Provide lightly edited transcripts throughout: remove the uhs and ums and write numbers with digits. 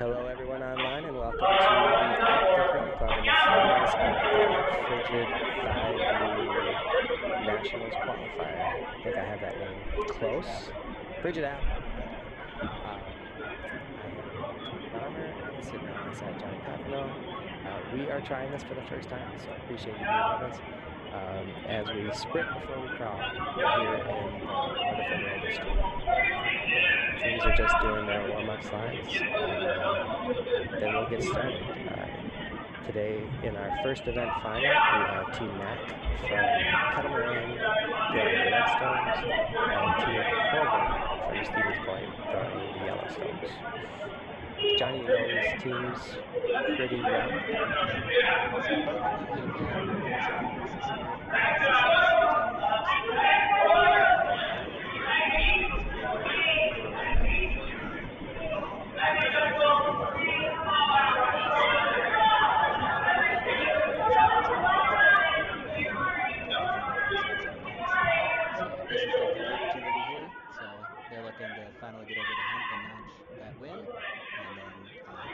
Hello, everyone online, and welcome to the Appleton Curling Club in the finals of the Frigid 5U Nationals Qualifier. I think I have that name close. Frigid App. I am Tony Bomber, and sitting alongside Johnny Pathano. We are trying this for the first time, so I appreciate you being with us as we sprint before we crawl here in the wonderful world of streaming. Teams are just doing their warm-up slides, and then we'll get started. Today, in our first event final, we have Team Mac from Catamaran throwing the red stones, and Team Horgan from Stevens Point throwing the yellow stones. Johnny, you know these teams pretty well? So both of them have had pretty strong years this year. This is Team Mac's third final of the year. So they were runner-up before me in just their third qualifying event. So been a battle for that first event spot, and they've been in one race against other guys. So this is their third opportunity here. So they're looking to finally get over the hump and notch that win. And then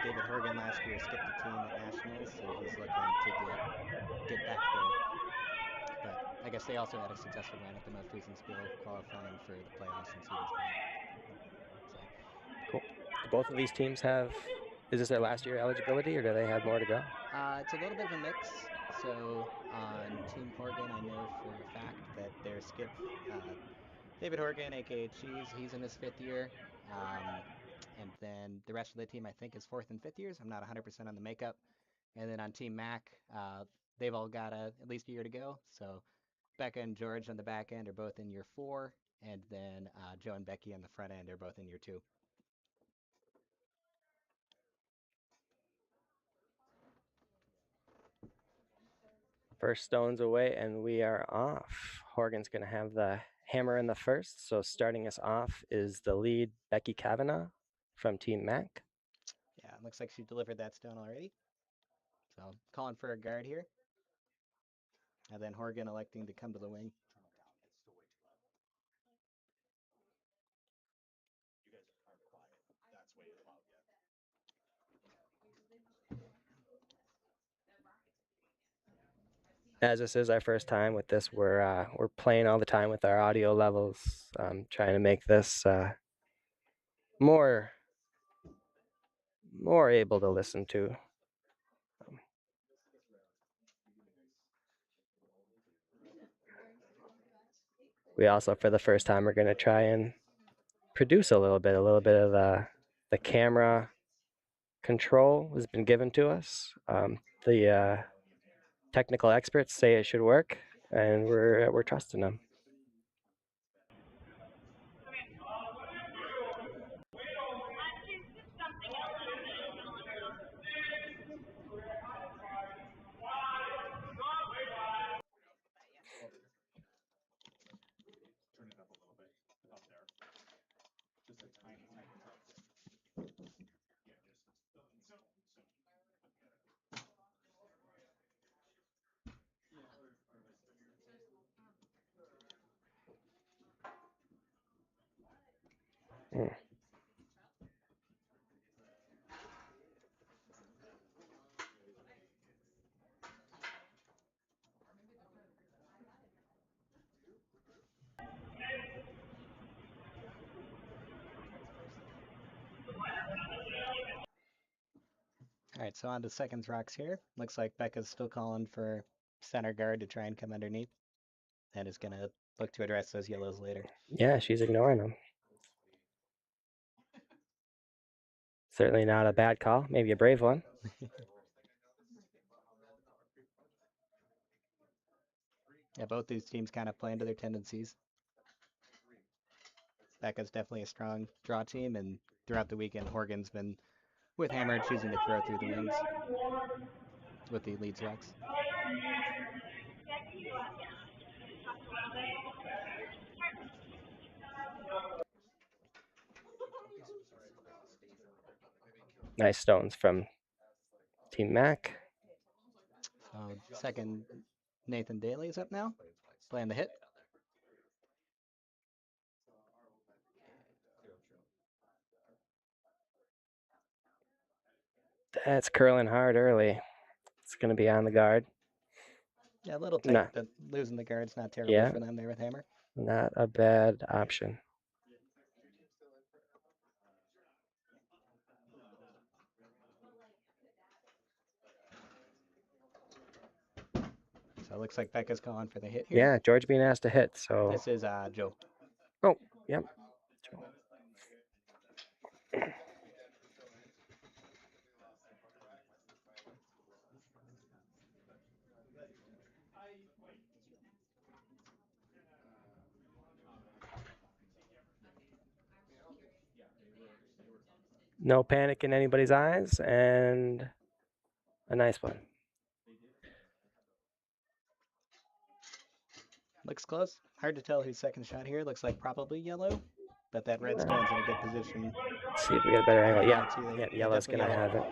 David Horgan last year skipped the team at Nationals, so he's looking to get back there. But I guess they also had a successful run at the most recent spiel, qualifying for the playoffs in Stevens Point. So cool. Do both of these teams have? Is this their last year eligibility, or do they have more to go? It's a little bit of a mix. So on Team Horgan, I know for a fact that their skip, David Horgan, aka Cheese, he's in his fifth year. And then the rest of the team, I think, is fourth and fifth years. I'm not 100% on the makeup. And then on Team Mac, they've all got at least a year to go. So Becca and George on the back end are both in year 4, and then Joe and Becky on the front end are both in year 2. First stone's away, and we are off. Horgan's going to have the hammer in the first. So starting us off is the lead, Becky Kavanagh from Team Mac. Yeah, it looks like she delivered that stone already. So calling for a guard here. And then Horgan electing to come to the wing. As this is our first time with this, we're playing all the time with our audio levels, trying to make this more able to listen to. We also, for the first time, are going to try and produce a little bit of the camera control has been given to us. The technical experts say it should work, and we're trusting them. Mm. All right, so on to seconds rocks here. Looks like Becca's still calling for center guard to try and come underneath, and is going to look to address those yellows later. Yeah, she's ignoring them. Certainly not a bad call, maybe a brave one. Yeah, both these teams kind of play into their tendencies. Becca's definitely a strong draw team, and throughout the weekend, Horgan's been with hammer choosing to throw through the wings with the leads rocks. Nice stones from Team Mac. So second, Nathan Daly is up now, playing the hit. That's curling hard early. It's going to be on the guard. Yeah, a little tight, Nah. but losing the guard's not terrible Yeah. for them there with hammer. Not a bad option. So it looks like Becca's calling for the hit here. Yeah, George being asked to hit, so. This is Joe. Oh, yep. No panic in anybody's eyes, and a nice one. Looks close. Hard to tell whose second shot here. Looks like probably yellow, but that red stone's in a good position. Let's see if we get a better angle. Yeah, Yeah, yellow's going to yellow. have it.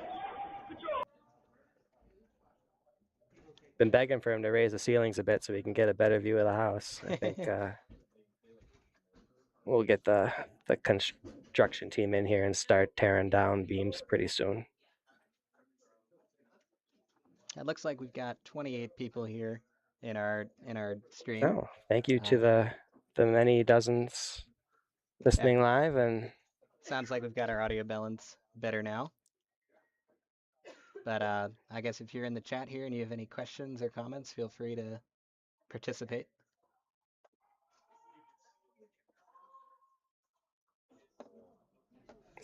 Been begging for him to raise the ceilings a bit so we can get a better view of the house. I think we'll get the construction team in here and start tearing down beams pretty soon. It looks like we've got 28 people here in our stream. Oh, thank you to the many dozens listening live, and sounds like we've got our audio balance better now. But I guess if you're in the chat here and you have any questions or comments, feel free to participate.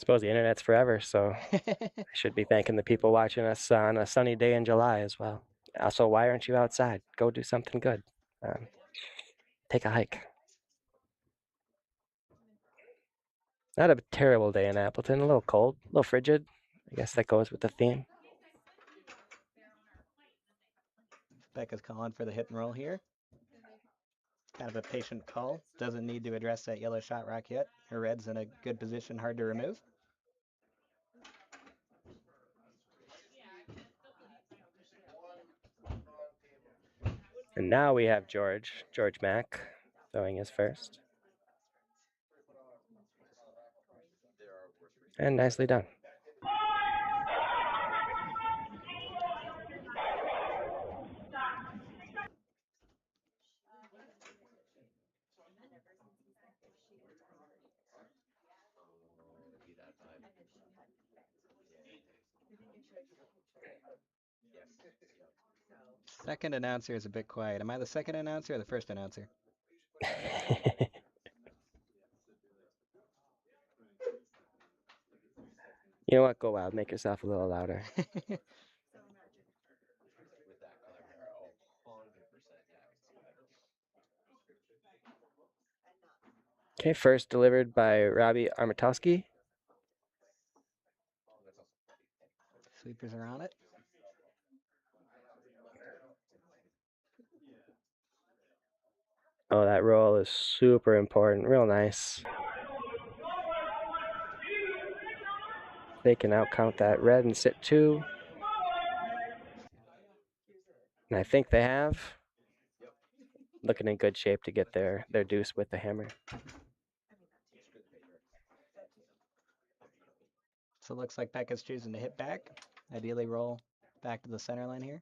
suppose the internet's forever, so I should be thanking the people watching us on a sunny day in July as well. Also, why aren't you outside? Go do something good. Take a hike. Not a terrible day in Appleton. A little cold, a little frigid. I guess that goes with the theme. Becca's calling for the hit and roll here. Kind of a patient call. Doesn't need to address that yellow shot rock yet. Her red's in a good position, hard to remove. And now we have George Mack, throwing his first. And nicely done. Second announcer is a bit quiet. Am I the second announcer or the first announcer? You know what? Go wild. Make yourself a little louder. Okay, first delivered by Robbie Armatowski. Sweepers are on it. Oh, that roll is super important. Real nice. They can outcount that red and sit 2. And I think they have. Looking in good shape to get their deuce with the hammer. So it looks like Becca's choosing to hit back. Ideally roll back to the center line here.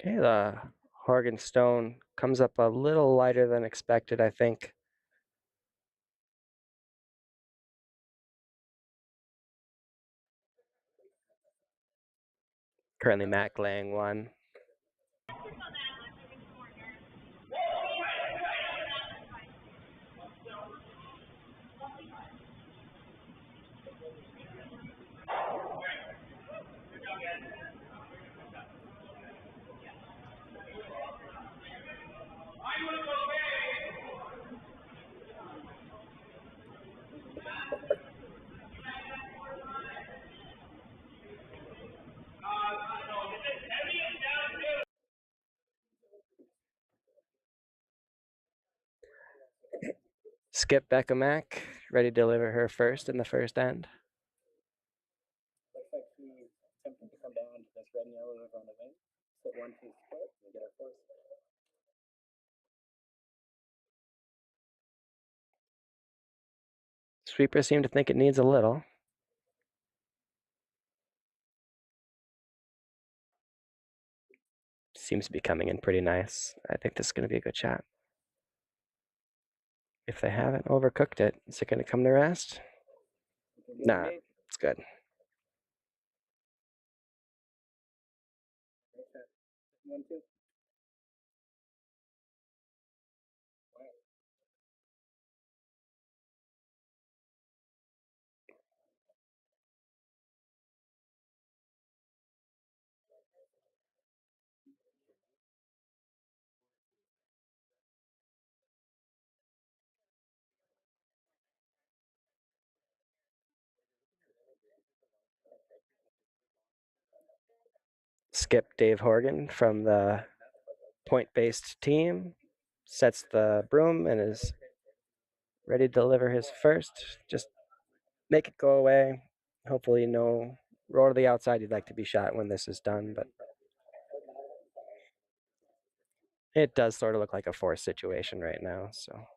Okay, the Horgan Stone comes up a little lighter than expected, I think. Currently Mac laying 1. Skip Becca Mac, ready to deliver her first in the first end. Looks like he's attempting to come down to this red and yellow over on the wing. Sit 1-2 split and get our first. Sweepers seem to think it needs a little. Seems to be coming in pretty nice. I think this is going to be a good shot. If they haven't overcooked it, is it going to come to rest? Nah, it's good. Great shot. 1-2. Skip Dave Horgan from the point-based team sets the broom and is ready to deliver his first. Just make it go away. Hopefully no roll to the outside. You'd like to be shot when this is done, but it does sort of look like a forced situation right now. So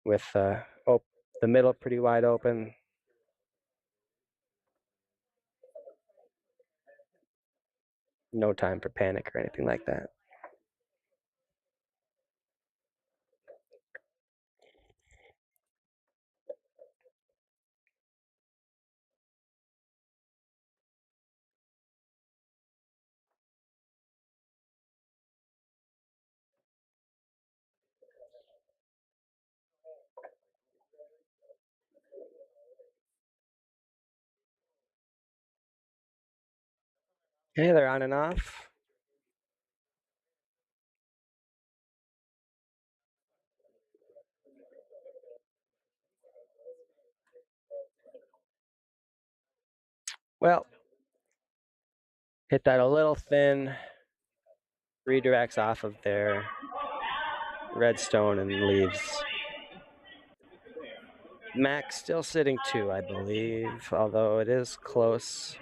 with the middle pretty wide open. No time for panic or anything like that. Hey, they're on and off. Well, hit that a little thin. Redirects off of their redstone and leaves. Max still sitting 2, I believe, although it is close.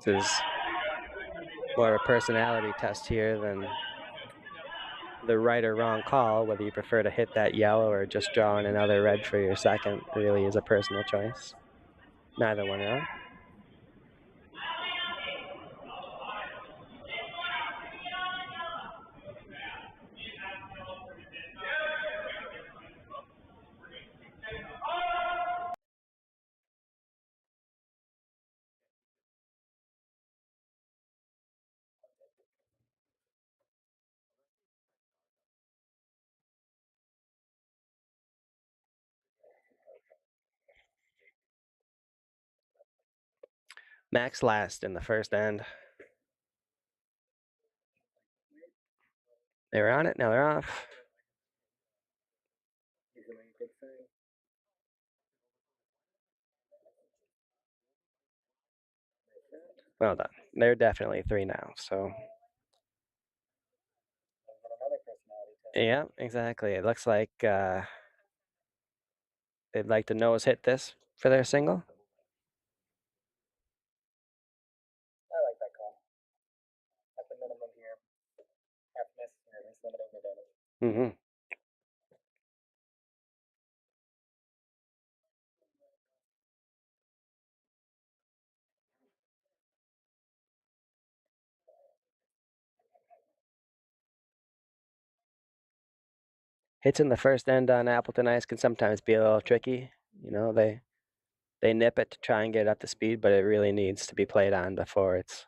This is more of a personality test here than the right or wrong call. Whether you prefer to hit that yellow or just draw in another red for your second really is a personal choice. Neither one wrong. Max last in the first end. They were on it, now they're off. Well done. They're definitely 3 now, so. Yeah, exactly. It looks like they'd like to nose hit this for their single. I like that call. At the minimum here, half necessary, at least limiting the damage. Mm-hmm. Hits in the first end on Appleton Ice can sometimes be a little tricky. You know, they nip it to try and get up to speed, but it really needs to be played on before it's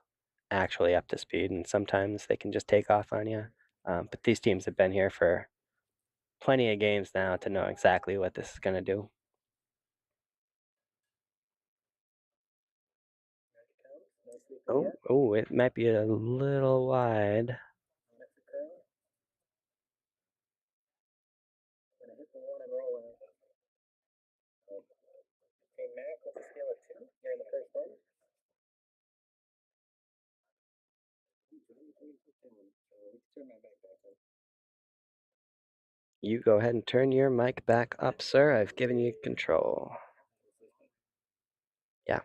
actually up to speed. And sometimes they can just take off on you. But these teams have been here for plenty of games now to know exactly what this is going to do. Oh, it might be a little wide. Mac with a scale of 2 here in the first end. You go ahead and turn your mic back up, sir. I've given you control. Yeah.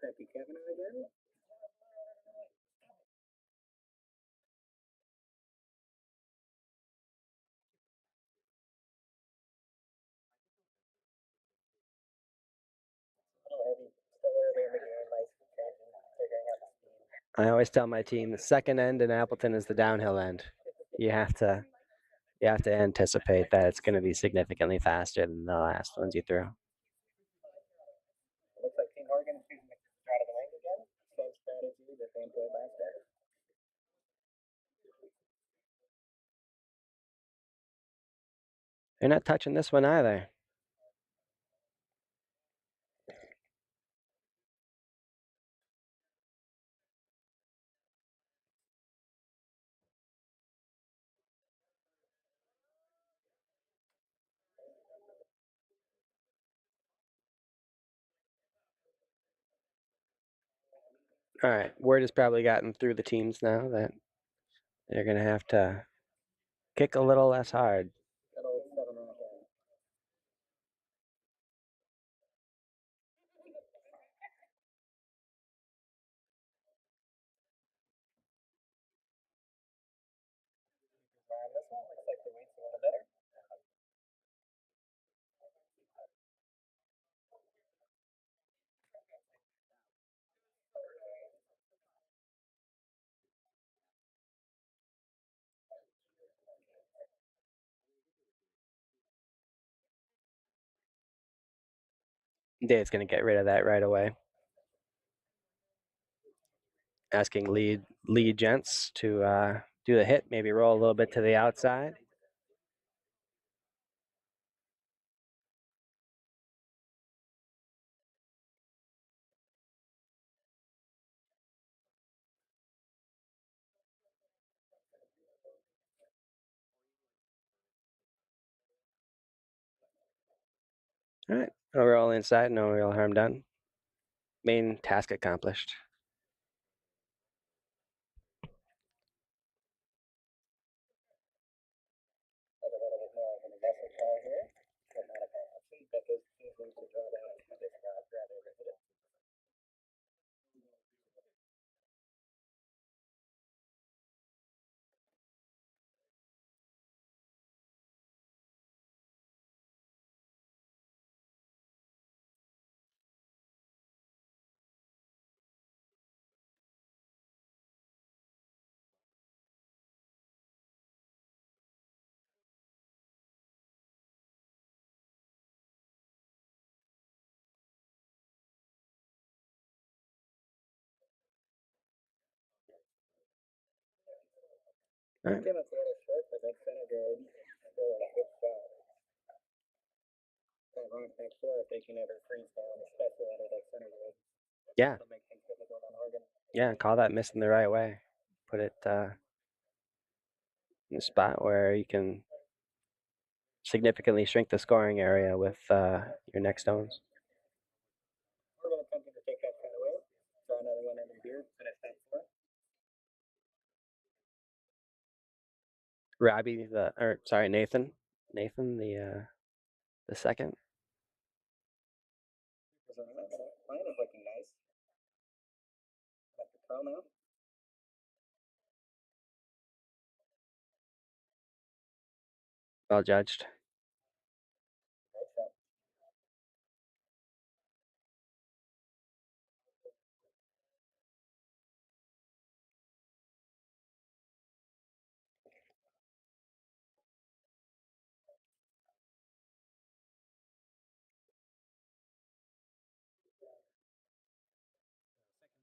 Becky Kavanaugh again. I always tell my team the second end in Appleton is the downhill end. You have to anticipate that it's going to be significantly faster than the last ones you threw. Looks like Team Oregon choosing to get out of the lane again. Same They're not touching this one either. All right, word has probably gotten through the teams now that they're going to have to kick a little less hard. Good old 7-round game. Around this one, looks like the weight's a little better. Dave's going to get rid of that right away. Asking lead gents to do the hit, maybe roll a little bit to the outside. All right, no roll inside, no real harm done. Main task accomplished. Like a little bit more of an aggressive call here, but not a bad option. Becca's choosing to draw down this route rather than hit it. All right. Came up a little short, but that center good. Still a good shot. That rock back four, if they can ever freeze down, especially under that center good. Yeah. It'll make things difficult on Oregon. Yeah, call that missing the right way. Put it in a spot where you can significantly shrink the scoring area with your next stones. Oregon attempting to take that kind of away. Draw another one under here. Finish that four. Robbie, Nathan, the second. Line is looking nice. Like the curl now. Well judged. Nice shot.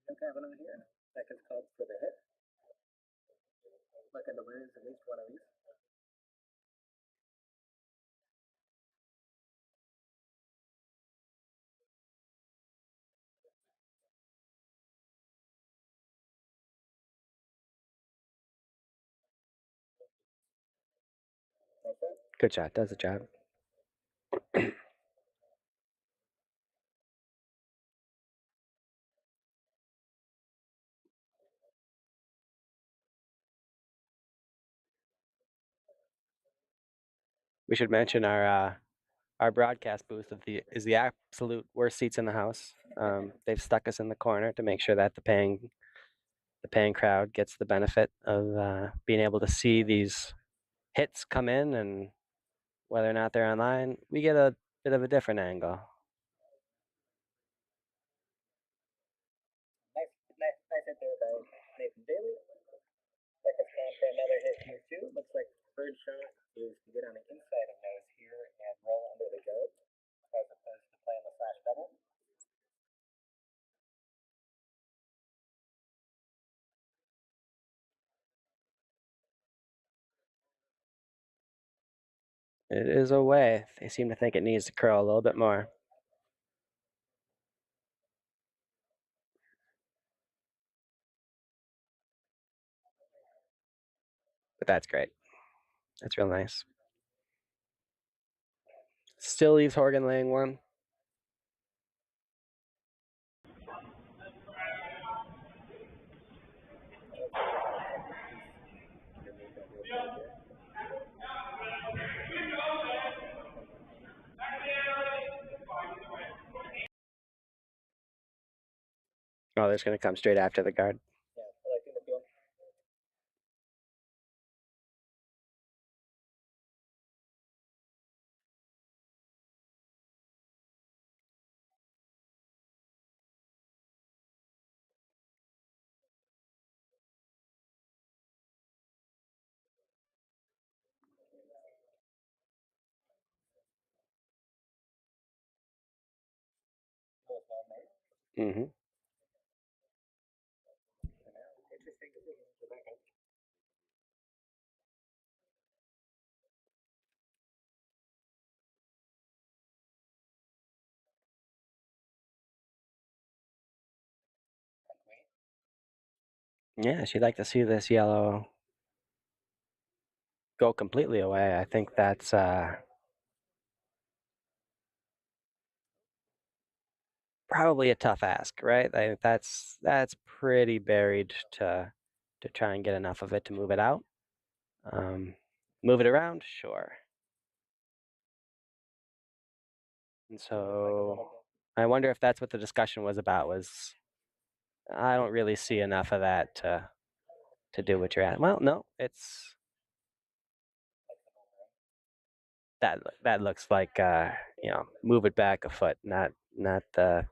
Second happening here. Second's called for the hit. Looking to lose at least one of these. Nice shot. Good shot. Does the job. We should mention our broadcast booth is the absolute worst seats in the house. They've stuck us in the corner to make sure that the paying crowd gets the benefit of being able to see these hits come in, and whether or not they're online, we get a bit of a different angle. Nice hit there by Nathan Daly. Second time for another hit here too. Looks like the third shot is to get on the inside of nose here and roll under the go, as opposed to playing the flash double. It is away. They seem to think it needs to curl a little bit more. But that's great. That's real nice. Still leaves Horgan laying one. Oh, they're just going to come straight after the guard. Yeah, liking the feel. Mm-hmm. Interesting decision. Yeah, she'd like to see this yellow go completely away. I think that's probably a tough ask, right? That's pretty buried to try and get enough of it to move it out. Move it around, sure. And so I wonder if that's what the discussion was about. Was I don't really see enough of that to do what you're at. Well, no, it's that looks like move it back a foot, not the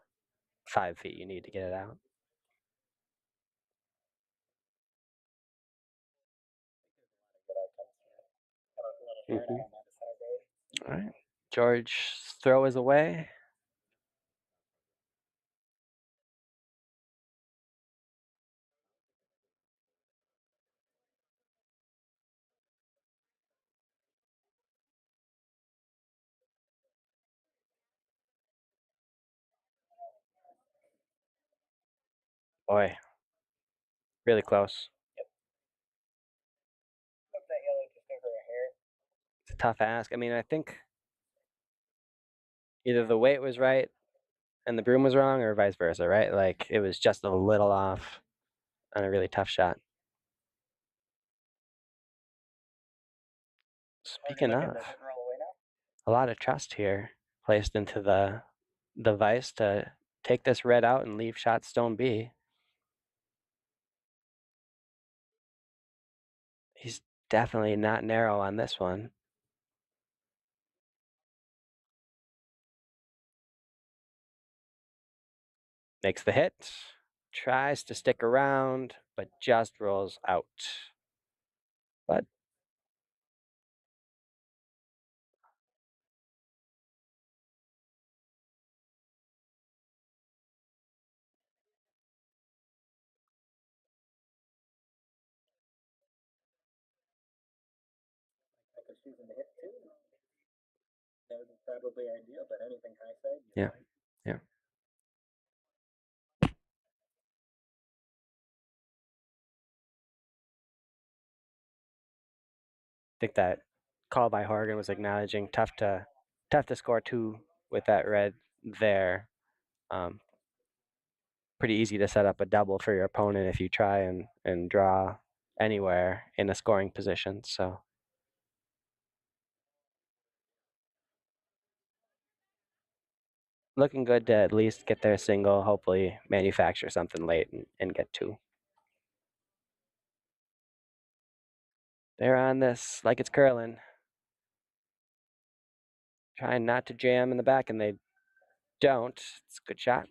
5 feet you need to get it out. Mm-hmm. All right, George throw is away. Boy, really close. It's a tough ask. I mean, I think either the weight was right and the broom was wrong, or vice versa, right? Like it was just a little off on a really tough shot. Speaking of, a lot of trust here placed into the vice to take this red out and leave shot stone B. He's definitely not narrow on this one. Makes the hit, tries to stick around, but just rolls out. But Like choosing to hit two. That would be probably ideal, but anything high side. Yeah, yeah. I think that call by Horgan was acknowledging tough to score two with that red there. Pretty easy to set up a double for your opponent if you try and draw anywhere in a scoring position. So looking good to at least get their single, hopefully manufacture something late and get two. They're on this like it's curling. Trying not to jam in the back, and they don't. It's a good shot.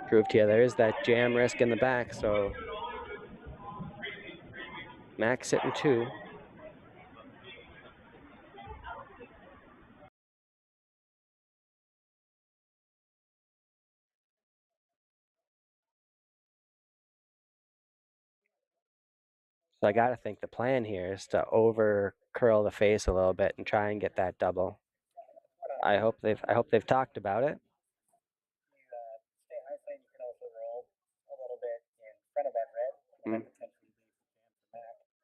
Prove to you there is that jam risk in the back, so Max sitting two. So I got to think the plan here is to over curl the face a little bit and try and get that double. I hope they've talked about it. Stay high side, you can also roll a little bit in front of that red, and then potentially leave the jam for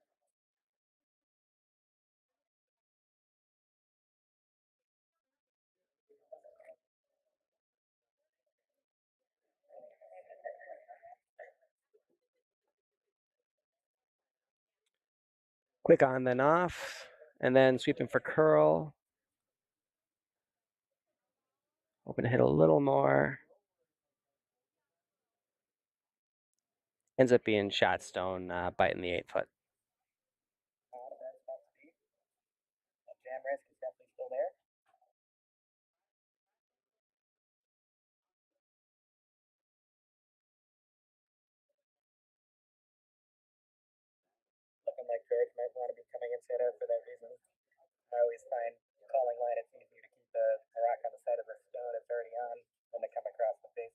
Mac. Quick on, then off, and then sweeping for curl. Hoping to hit a little more. Ends up being shot stone, biting the 8-foot. That jam risk is definitely still there. Looking like George might want to be coming inside out for that reason. I always find calling line, it's easier to keep a rock on the side of the stone it's already on than to come across the face.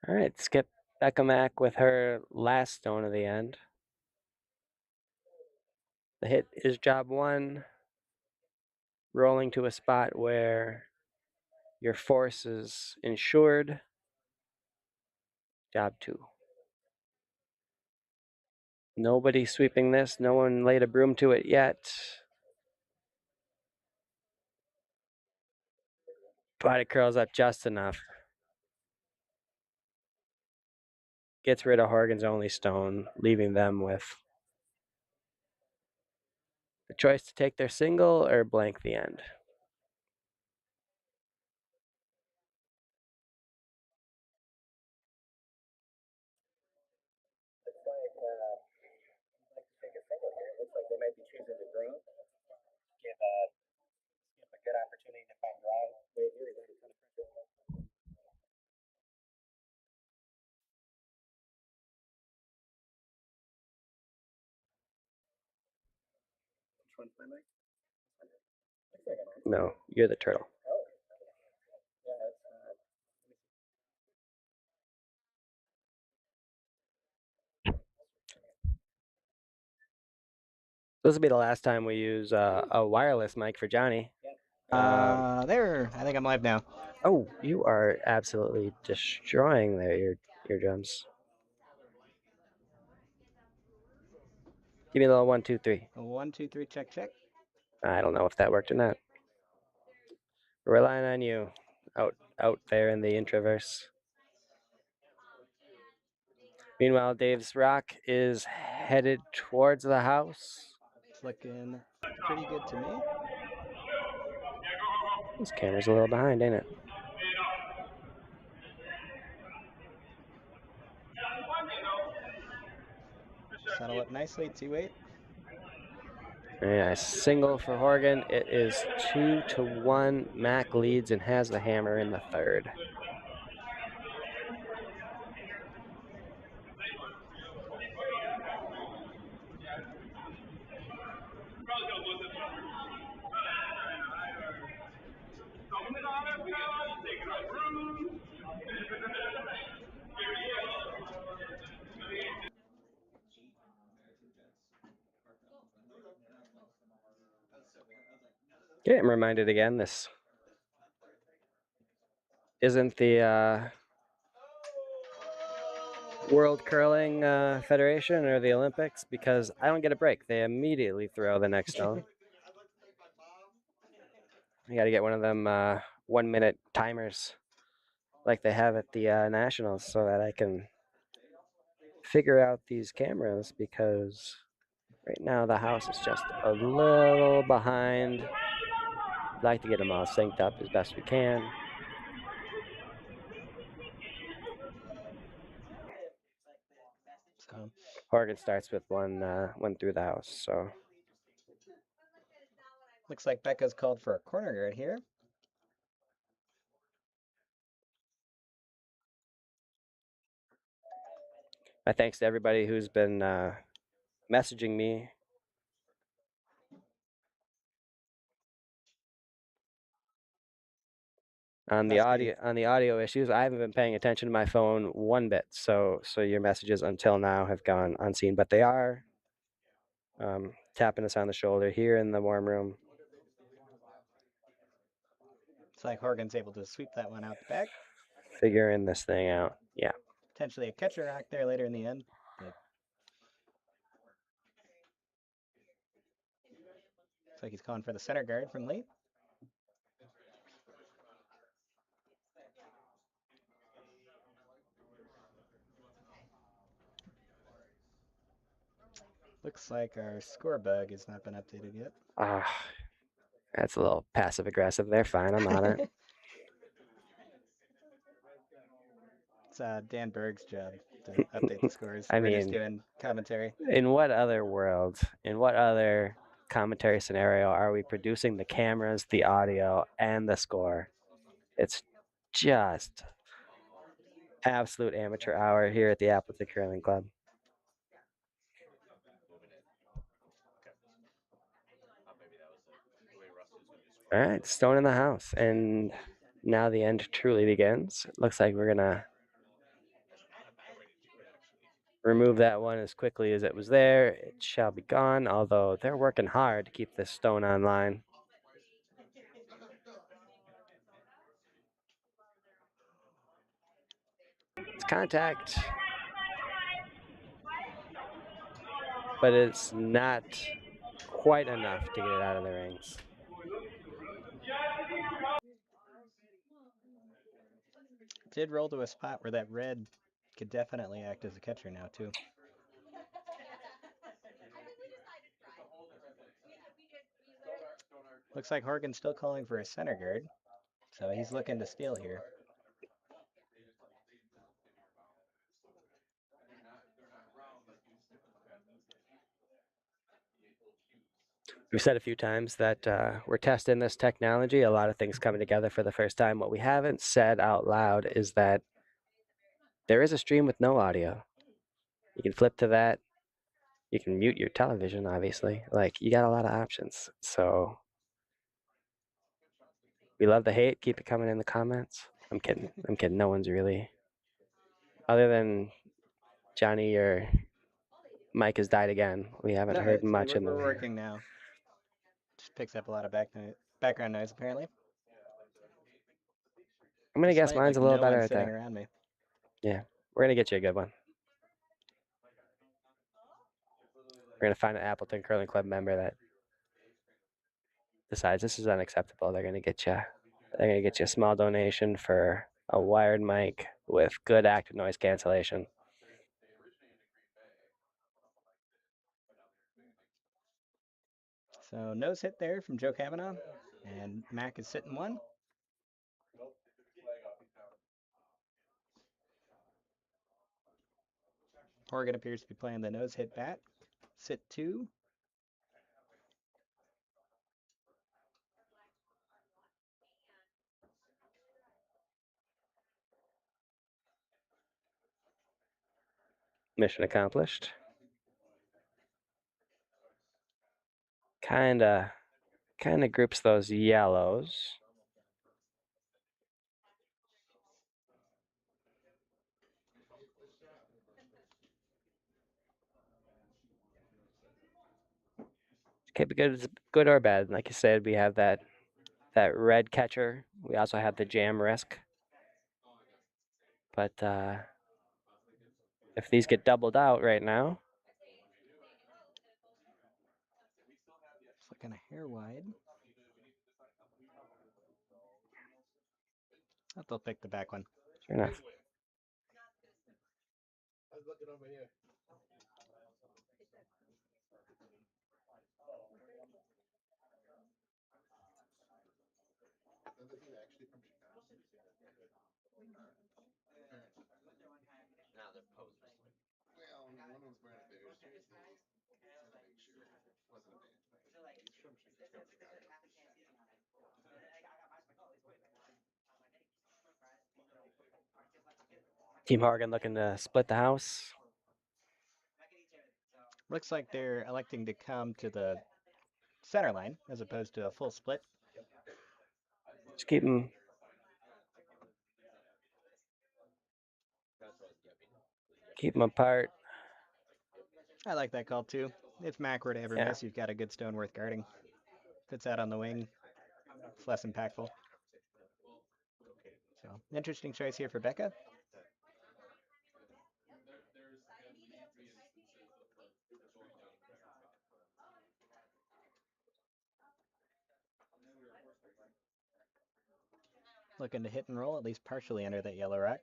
All right, Skip Beckhamack with her last stone of the end. The hit is job 1, rolling to a spot where your force is insured. Job 2. Nobody sweeping this. No one laid a broom to it yet. But it curls up just enough. Gets rid of Horgan's only stone, leaving them with the choice to take their single or blank the end. Looks like he'd like to take a single here. It looks like they might be choosing to draw. Give Skip a good opportunity to find draw way here. He's under a ton of pressure. Which one's my mic? Looks like I'm on. No, you're the turtle. Oh. Yeah, it's This will be the last time we use a wireless mic for Johnny. There. I think I'm live now. Oh, you are absolutely destroying their eardrums. Give me a little 1, 2, 3. 1, 2, 3. Check, check. I don't know if that worked or not. We're relying on you out there in the introverse. Meanwhile, Dave's rock is headed towards the house. It's looking pretty good to me. This camera's a little behind, ain't it? Settle up nicely. 2-8. Very nice. Single for Horgan. It is 2-1. Mac leads and has the hammer in the third. Okay, I'm reminded again, this isn't the World Curling Federation or the Olympics, because I don't get a break. They immediately throw the next stone. You got to get one of them 1-minute timers like they have at the Nationals so that I can figure out these cameras, because right now the house is just a little behind. I'd like to get them all synced up as best we can. So Horgan starts with one through the house, so looks like Becca's called for a corner guard here. My thanks to everybody who's been messaging me on the audio issues. I haven't been paying attention to my phone one bit, so your messages until now have gone unseen. But they are tapping us on the shoulder here in the warm room. It's like Horgan's able to sweep that one out the back. Figuring this thing out. Yeah. Potentially a catcher rock there later in the end, but looks like he's calling for the center guard from Lee. Looks like our score bug has not been updated yet. That's a little passive aggressive there. Fine, I'm on it. It's Dan Berg's job to update the scores. I We're just mean, doing commentary. in what other world, in what other commentary scenario are we producing the cameras, the audio, and the score? It's just absolute amateur hour here at the Appleton Curling Club. All right, stone in the house, and now the end truly begins. It looks like we're gonna remove that one as quickly as it was there. It shall be gone, although they're working hard to keep this stone online. It's contact, but it's not quite enough to get it out of the rings. Did roll to a spot where that red could definitely act as a catcher now, too. Looks like Horgan's still calling for a center guard, so he's looking to steal here. We've said a few times that we're testing this technology, a lot of things coming together for the first time. What we haven't said out loud is that there is a stream with no audio. You can flip to that. You can mute your television, obviously. Like, you got a lot of options. So we love the hate. Keep it coming in the comments. I'm kidding. I'm kidding. No one's really. Other than Johnny, your mic has died again. We haven't heard much in the. We're working now. Just picks up a lot of background noise, apparently. I'm going to guess mine's a little better at that. Around me. Yeah. We're going to get you a good one. We're going to find an Appleton Curling Club member that decides this is unacceptable. They're going to get you. They're going to get you a small donation for a wired mic with good active noise cancellation. So nose hit there from Joe Kavanaugh, and Mac is sitting one. Horgan appears to be playing the nose hit bat. Sit two. Mission accomplished. Kind of groups those yellows. Could be good or bad. Like you said, we have that red catcher. We also have the jam risk. But if these get doubled out right now, it's looking a hair wide. They'll pick the back one. Sure enough. Team Horgan looking to split the house. Looks like they're electing to come to the center line as opposed to a full split. Just keep them. Keep them apart. I like that call too. If Mac were to ever Yeah. miss, you've got a good stone worth guarding. If it's out on the wing, it's less impactful. So, interesting choice here for Becca. Looking to hit and roll, at least partially under that yellow rock.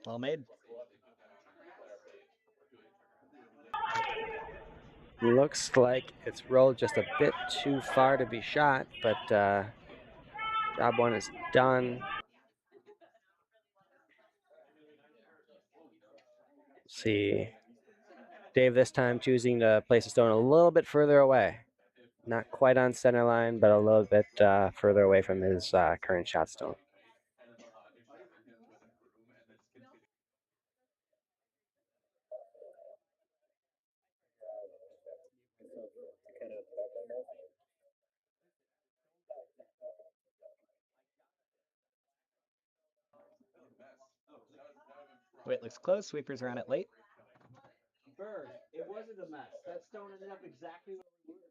Well made. Looks like it's rolled just a bit too far to be shot, but job one is done. Let's see. Dave this time choosing to place a stone a little bit further away. Not quite on center line, but a little bit further away from his current shot stone. Wait, looks close. Sweepers are on it late. Bird, it wasn't a mess. That stone ended up exactly where we were.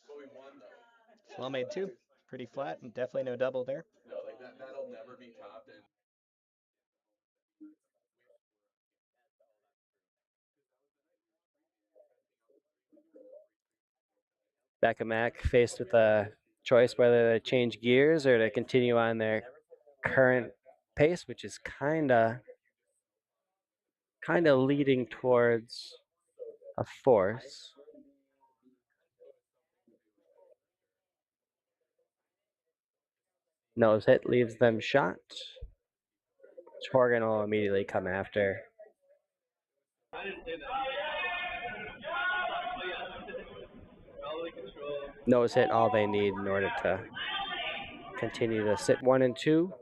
But we won though. It's well made too. Pretty flat and definitely no double there. No, like that'll never be topped. And Becca Mac faced with a choice whether to change gears or to continue on their current pace, which is kind of leading towards a force. Nose hit leaves them shot. Torgan will immediately come after. Nose hit all they need in order to continue to sit 1 and 2.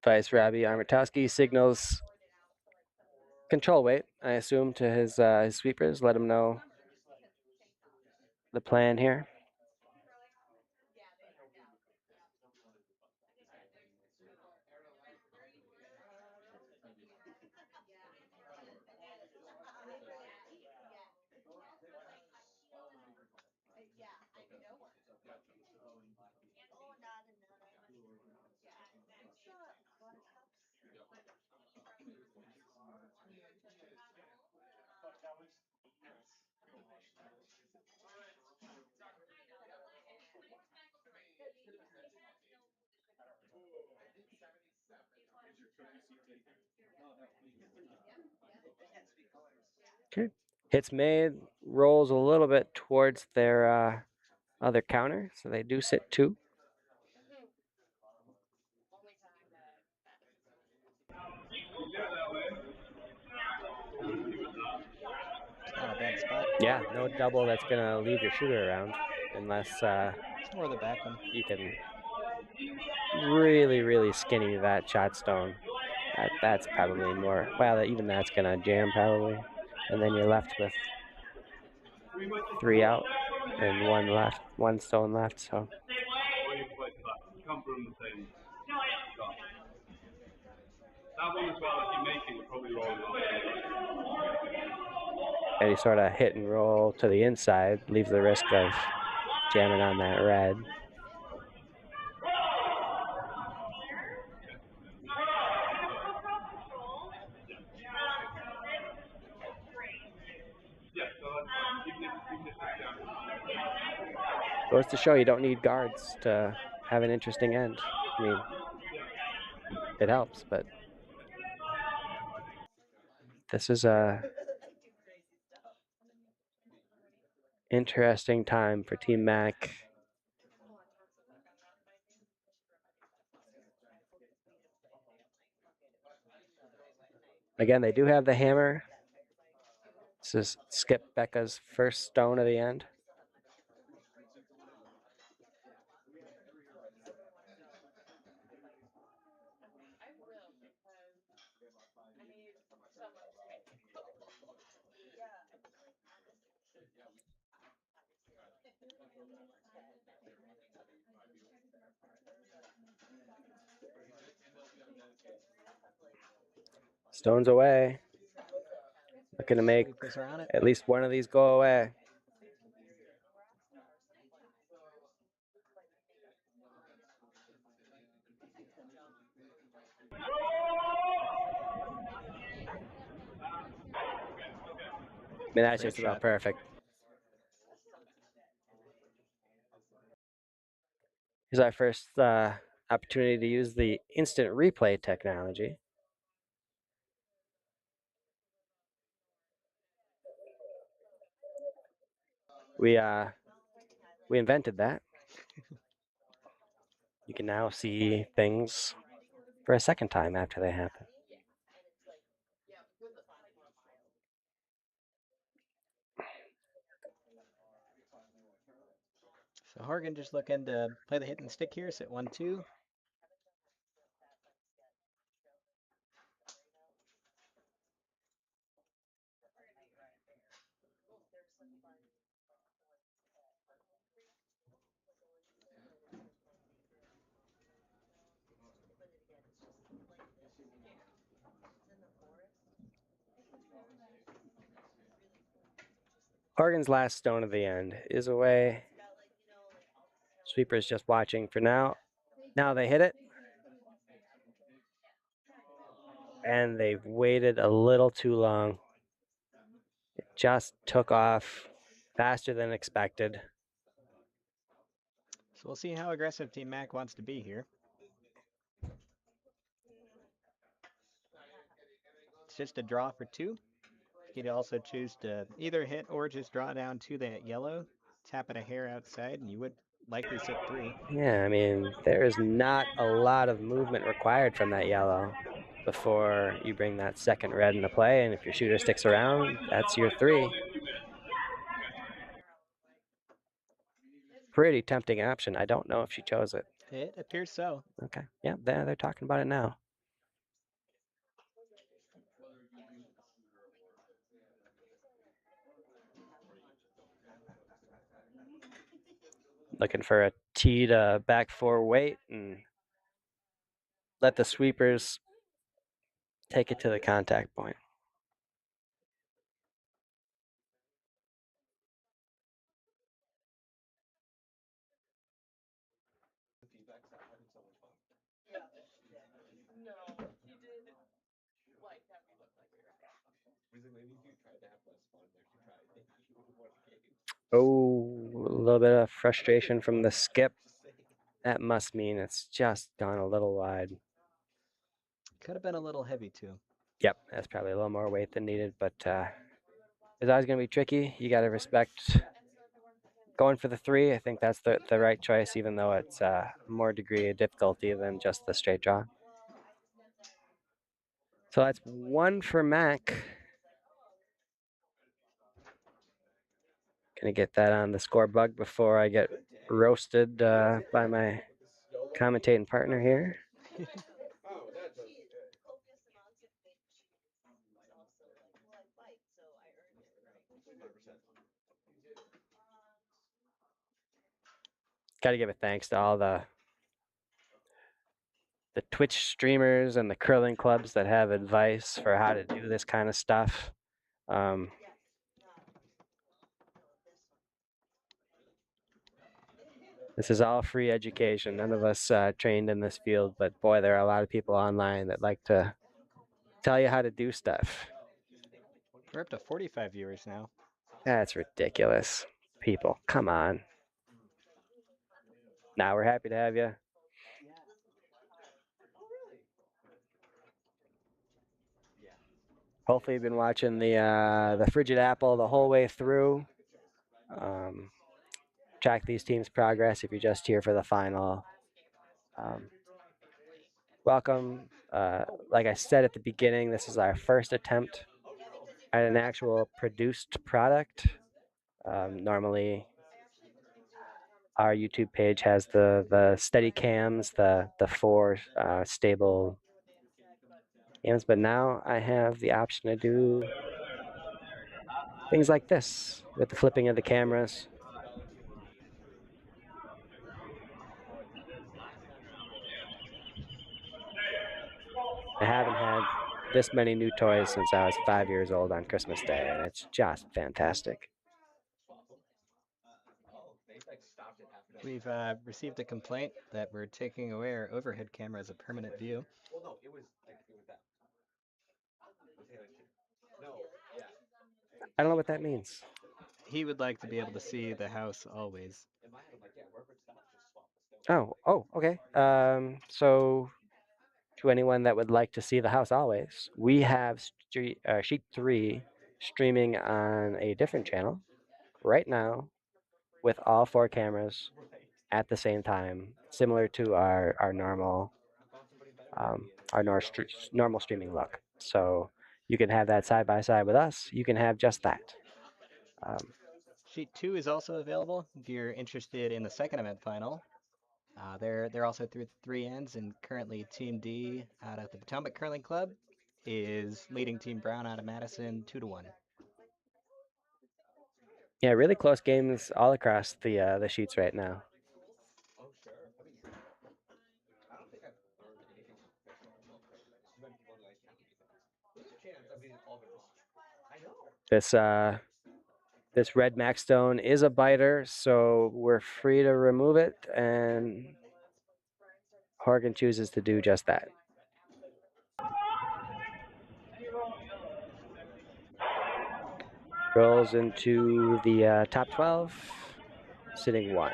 Vice Rabbi Armatowski signals control weight, I assume, to his sweepers. Let him know the plan here. Okay. Hits made, rolls a little bit towards their other counter, so they do sit 2. It's not a bad spot. Yeah, no double that's going to leave your shooter around unless Or the back one. you can really, really skinny that shot stone. That's probably more, well, even that's going to jam probably. And then you're left with 3 out and 1 left, 1 stone left, so. Come from the same shot. That one as well, if you're making, probably rolling off. Any sort of hit and roll to the inside leaves the risk of jamming on that red. Goes to show you don't need guards to have an interesting end. I mean, it helps, but this is a Interesting time for Team Mac. Again, they do have the hammer. This is Skip Becca's first stone of the end. Stones away. Looking to make Sweepers are on it. at least one of these go away. I mean, that's Great just about shot. perfect. Here's our first opportunity to use the instant replay technology. We invented that. You can now see things for a second time after they happen. So Horgan just looking to play the hit and stick here, sit 1-2. Horgan's last stone of the end is away. Sweeper's just watching for now. Now they hit it. And they've waited a little too long. It just took off faster than expected. So we'll see how aggressive Team Mac wants to be here. It's just a draw for 2. You could also choose to either hit or just draw down to that yellow, tap it a hair outside, and you would likely sit 3. Yeah, I mean, there is not a lot of movement required from that yellow before you bring that second red into play. And if your shooter sticks around, that's your 3. Pretty tempting option. I don't know if she chose it. It appears so. Okay. Yeah, they're talking about it now. Looking for a tee to back 4 weight and let the sweepers take it to the contact point. Oh, a little bit of frustration from the skip. That must mean it's just gone a little wide. Could have been a little heavy too. Yep, that's probably a little more weight than needed, but it's always going to be tricky. You got to respect going for the 3. I think that's the right choice, even though it's more degree of difficulty than just the straight draw. So that's 1 for Mac. Gonna get that on the score bug before I get roasted by my commentating partner here. Got to give a thanks to all the Twitch streamers and the curling clubs that have advice for how to do this kind of stuff. This is all free education. None of us trained in this field, but boy, there are a lot of people online that like to tell you how to do stuff. We're up to 45 viewers now. That's ridiculous. People, come on. Now we're happy to have you. Hopefully you've been watching the Frigid Apple the whole way through. um, track these teams' progress if you're just here for the final. Um, welcome. Like I said at the beginning, this is our first attempt at an actual produced product. Normally, our YouTube page has the steady cams, the four stable cams, but now I have the option to do things like this with the flipping of the cameras. I haven't had this many new toys since I was 5 years old on Christmas Day, and it's just fantastic. We've received a complaint that we're taking away our overhead camera as a permanent view. I don't know what that means. He would like to be able to see the house always. Oh, okay. So to anyone that would like to see the house always, we have Sheet 3 streaming on a different channel right now with all four cameras at the same time, similar to our normal normal streaming look. So you can have that side by side with us. You can have just that. Sheet 2 is also available if you're interested in the second event final. They're also through 3 ends, and currently Team D out of the Potomac Curling Club is leading Team Brown out of Madison 2-1. Yeah, really close games all across the sheets right now. This red Max stone is a biter, so we're free to remove it, and Horgan chooses to do just that. Rolls into the top 12, sitting 1.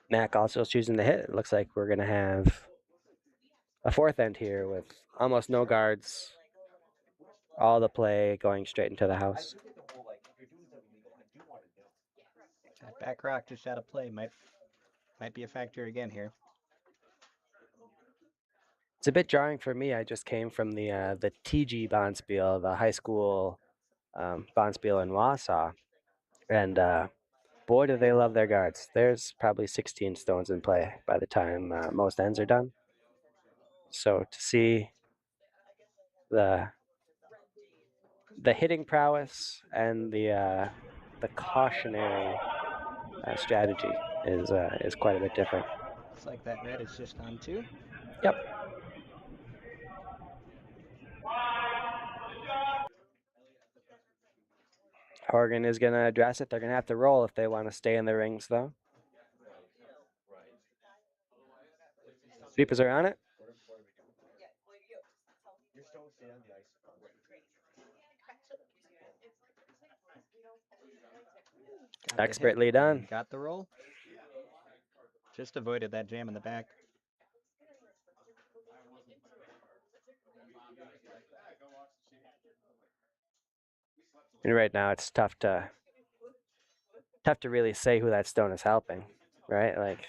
Mac also choosing to hit. It looks like we're going to have a fourth end here with almost no guards. All the play going straight into the house. That back rock just out of play might be a factor again here. It's a bit jarring for me. I just came from the TG Bonspiel, the high school Bonspiel in Wausau, and boy, do they love their guards. There's probably 16 stones in play by the time most ends are done. So to see the hitting prowess and the cautionary strategy is quite a bit different. Looks like that red is just on 2. Yep. Horgan is going to address it. They're going to have to roll if they want to stay in the rings, though. Sweepers are on it. Expertly done. Got the roll. Just avoided that jam in the back. And right now it's tough to really say who that stone is helping, right? Like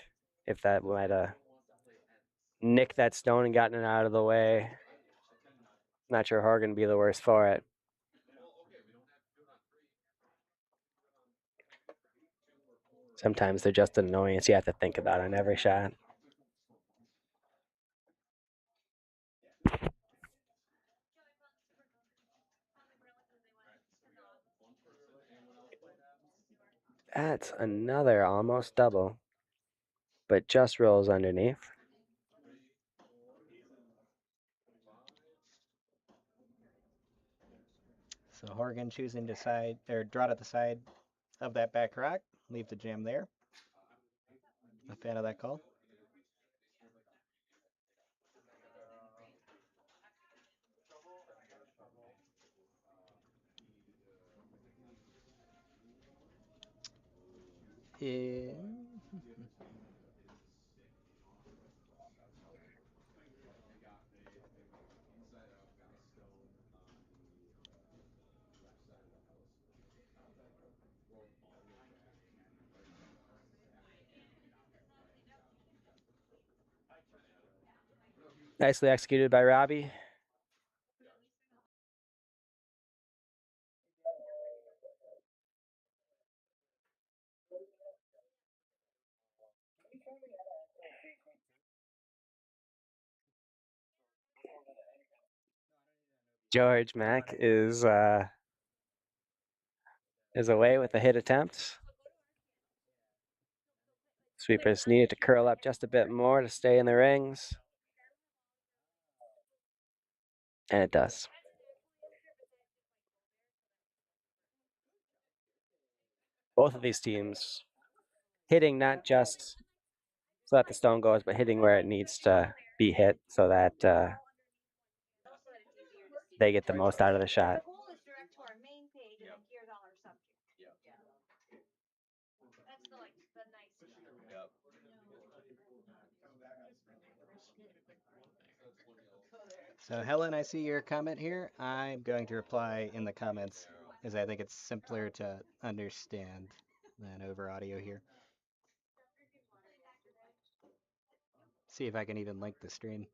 if that might have nicked that stone and gotten it out of the way. Not sure Horgan would be the worst for it. Sometimes they're just an annoyance you have to think about on every shot. That's another almost double, but just rolls underneath. So Horgan choosing to side or draw to the side of that back rock, leave the jam there. A fan of that call. Nicely executed by Robbie. George Mack is away with a hit attempt. Sweepers needed to curl up just a bit more to stay in the rings. And it does. Both of these teams hitting not just so that the stone goes, but hitting where it needs to be hit so that they get the most out of the shot. So Helen, I see your comment here. I'm going to reply in the comments as I think it's simpler to understand than over audio here. See if I can even link the stream.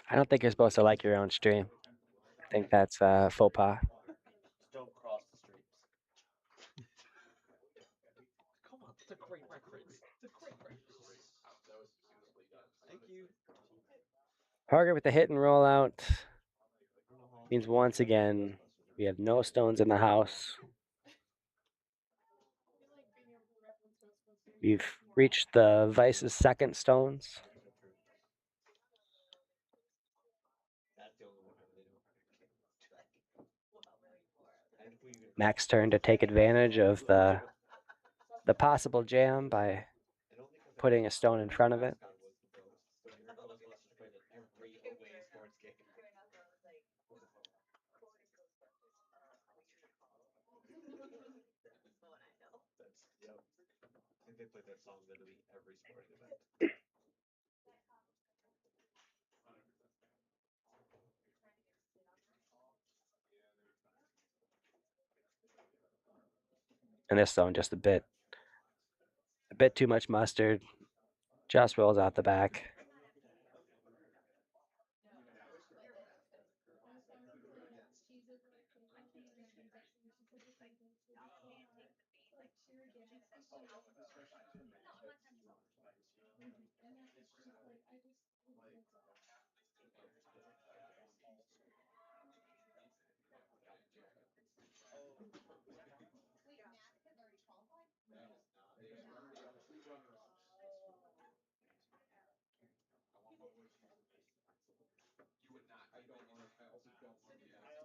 I don't think you're supposed to like your own stream. I think that's faux pas. Don't cross the streams. Come on, it's a great reference. It's a great reference. Thank you. Harger with the hit and roll out means once again we have no stones in the house. We've reached the Vice's second stones. Mac's turn to take advantage of the possible jam by putting a stone in front of it. They play that song literally every sporting event. And this stone just a bit too much mustard. Just rolls out the back.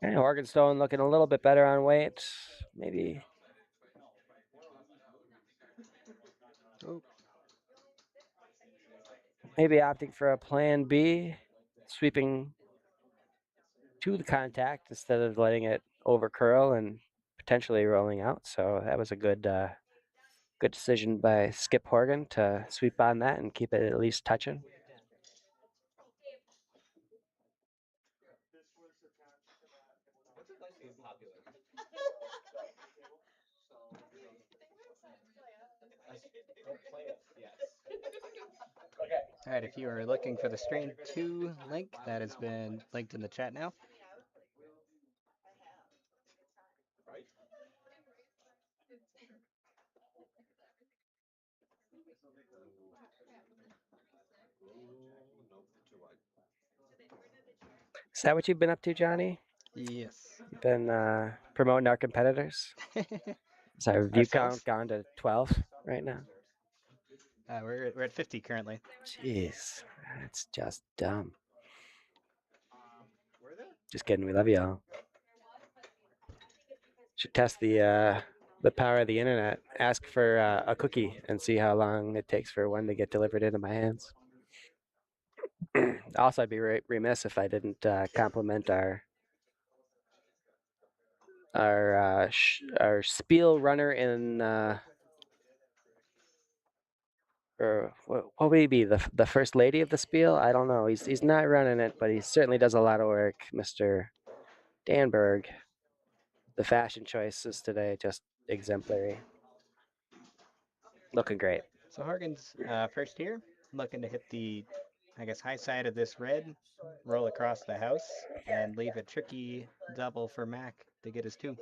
And Morganstone looking a little bit better on weight. Maybe. Maybe opting for a plan B, sweeping to the contact instead of letting it over curl and potentially rolling out. So that was a good good decision by Skip Horgan to sweep on that and keep it at least touching. All right, if you are looking for the Strain 2 link, that has been linked in the chat now. Is that what you've been up to, Johnny? Yes. You've been promoting our competitors? Is our view count gone to 12 right now? We're at 50 currently. Jeez, that's just dumb. Just kidding. We love y'all. Should test the power of the internet. Ask for a cookie and see how long it takes for one to get delivered into my hands. Also, I'd be remiss if I didn't compliment our Spiel runner in or what would he be, the first lady of the Spiel? I don't know. He's not running it, but he certainly does a lot of work, Mr. Danberg. The fashion choices today just exemplary. Looking great. So Hargan's first here. looking to hit the, I guess, high side of this red, roll across the house, and leave a tricky double for Mac to get his 2.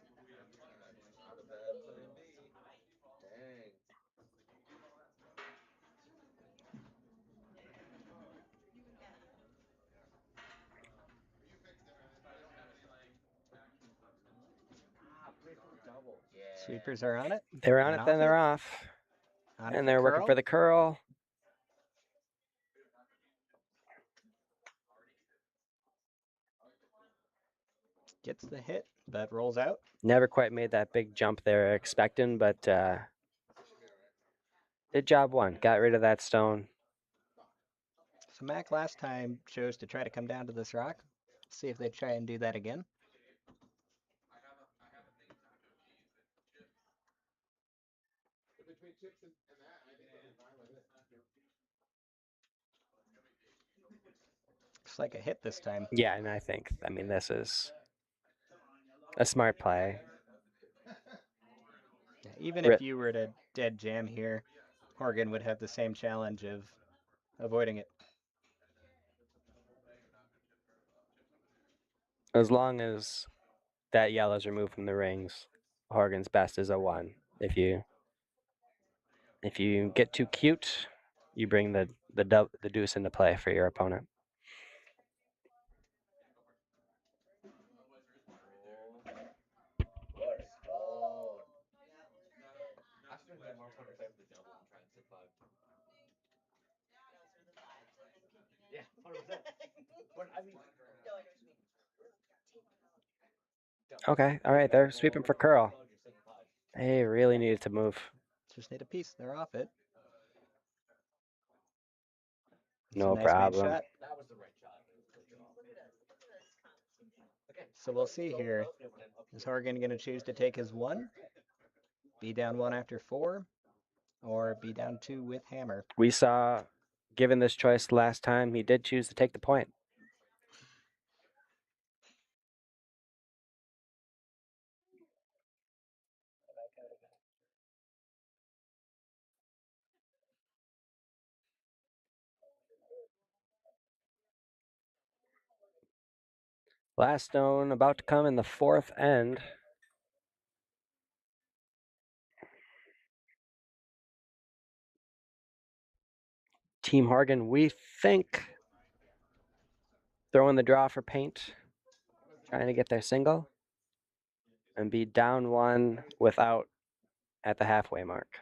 Not a bad plan B. Dang. Double. Yeah. Sweepers are on it. They're on and it, then they're off. On it And for they're working curl. for the curl. Gets the hit, but rolls out. Never quite made that big jump they were expecting, but did job one. Got rid of that stone. So Mac last time chose to try to come down to this rock. See if they try and do that again. Between chips and that, I think they'll be fine with it. Looks like a hit this time. Yeah, and I mean, this is a smart play. Even if you were to dead jam here, Horgan would have the same challenge of avoiding it. As long as that yellow's removed from the rings, Horgan's best is a 1. If you get too cute, you bring the deuce into play for your opponent. Oh. I should have more fun playing with the double and trying to sit 5. Yeah, 100%. But I mean, Okay, all right, they're sweeping for curl. They really needed to move. Just need a piece. They're off it. It's No a nice made problem. shot. that was the right shot. So we'll see here. Is Horgan going to choose to take his 1? Be down 1 after 4? Or be down 2 with hammer? We saw, given this choice last time, he did choose to take the point. Last stone about to come in the 4th end. Team Horgan, we think, throwing the draw for paint, trying to get their single, and be down 1 without at the halfway mark.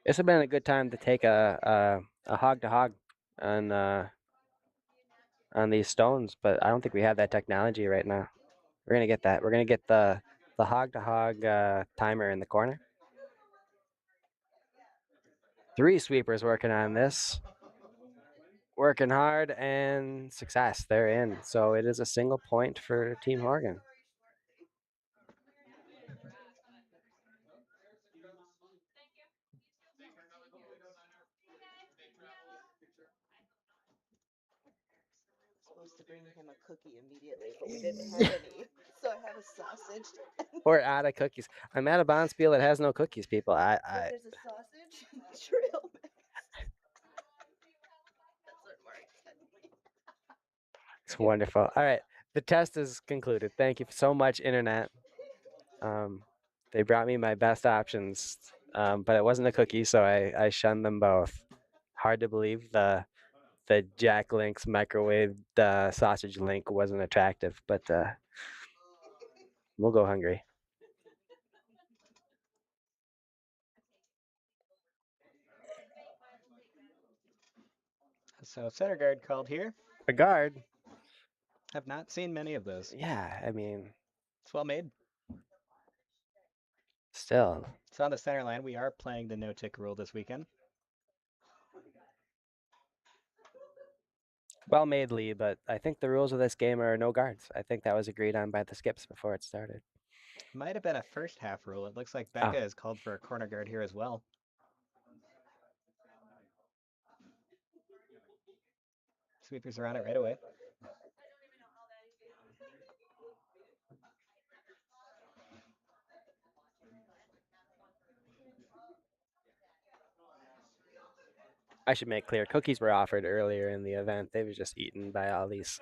This would have been a good time to take a hog to hog on these stones, but I don't think we have that technology right now. We're gonna get that. We're gonna get the hog to hog timer in the corner. 3 sweepers working on this. Working hard and success. They're in. So it is a single point for Team Horgan. Supposed to bring him a cookie immediately, but we didn't have any. So I have a sausage. We're out of cookies. I'm at a bonspiel that has no cookies, people. But there's a sausage and trail mix. That's what Mark said. It's wonderful. All right. The test is concluded. Thank you so much, Internet. They brought me my best options, but it wasn't a cookie, so I shunned them both. Hard to believe the Jack Link's microwave sausage link wasn't attractive, but we'll go hungry. So center guard called here. A guard? Have not seen many of those. Yeah, I mean, It's well made. still. So on the center line, we are playing the no-tick rule this weekend. Well made, Lee, but I think the rules of this game are no guards. I think that was agreed on by the skips before it started. Might have been a first half rule. It looks like Ah. Becca has called for a corner guard here as well. Sweepers are on it right away. I should make clear, cookies were offered earlier in the event. They were just eaten by all these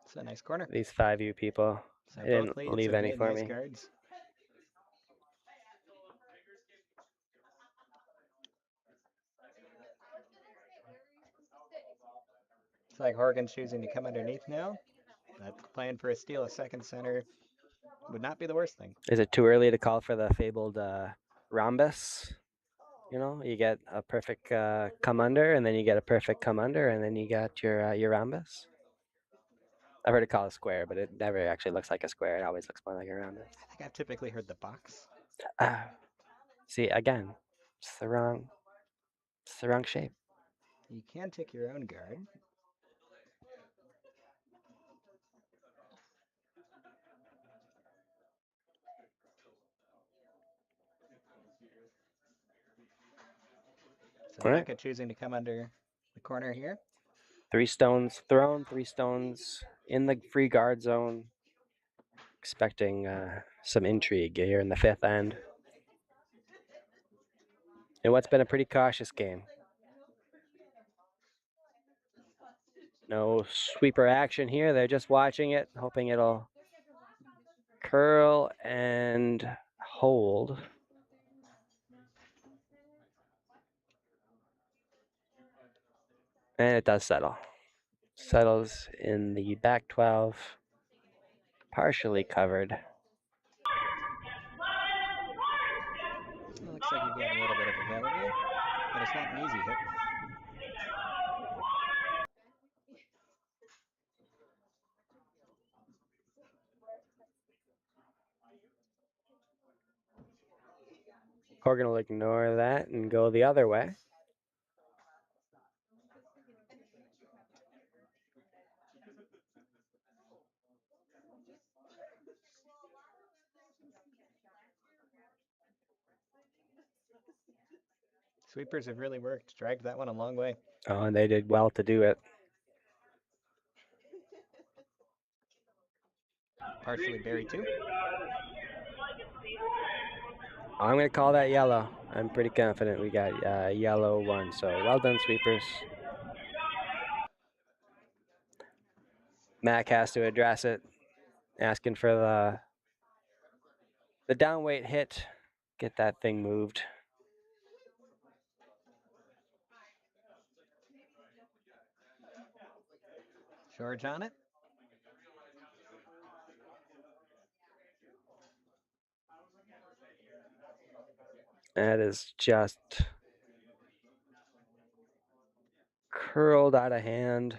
It's a nice corner. 5U people. So They both didn't leads leave have any made for nice me. guards. It's like Horgan's choosing to come underneath now. But playing for a steal, a second center would not be the worst thing. Is it too early to call for the fabled rhombus? You know, you get a perfect come under, and then you get a perfect come under, and then you got your rhombus. I've heard it called a square, but it never actually looks like a square. It always looks more like a rhombus. I think I've typically heard the box. See, again, it's the wrong shape. You can tick your own guard. So All right. Becca choosing to come under the corner here. 3 stones thrown, 3 stones in the free guard zone. Expecting some intrigue here in the 5th end. And what's been a pretty cautious game. No sweeper action here. They're just watching it, hoping it'll curl and hold. And it does settle. Settles in the back 12, partially covered. It looks like you've got a little bit of available, but it's not an easy hit. Horgan will ignore that and go the other way. Sweepers have really worked, dragged that one a long way. Oh, and they did well to do it. Partially buried too. I'm going to call that yellow. I'm pretty confident we got yellow 1. So well done, sweepers. Mac has to address it, asking for the down weight hit. Get that thing moved. George on it. That is just curled out of hand.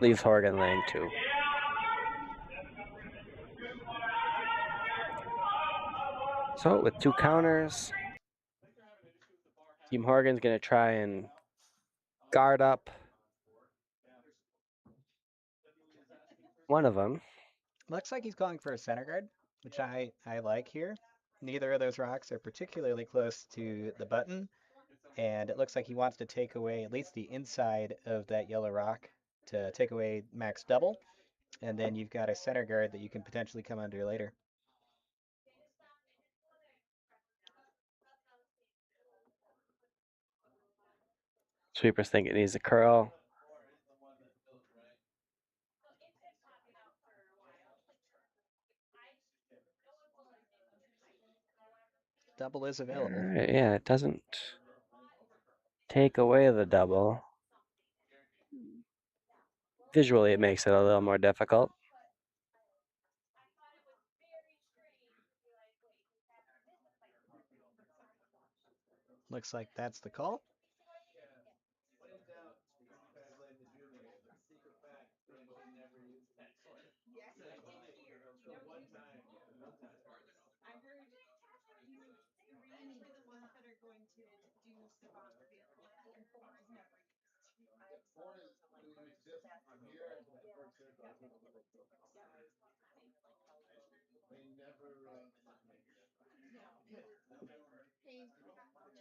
Leaves Horgan laying 2. So with 2 counters, Team Horgan's going to try and guard up one of them. Looks like he's calling for a center guard, which I like here. Neither of those rocks are particularly close to the button, and it looks like he wants to take away at least the inside of that yellow rock to take away max double, and then you've got a center guard that you can potentially come under later. Sweepers think it needs a curl. Double is available. Right, yeah, it doesn't take away the double. Visually, it makes it a little more difficult. Looks like that's the call.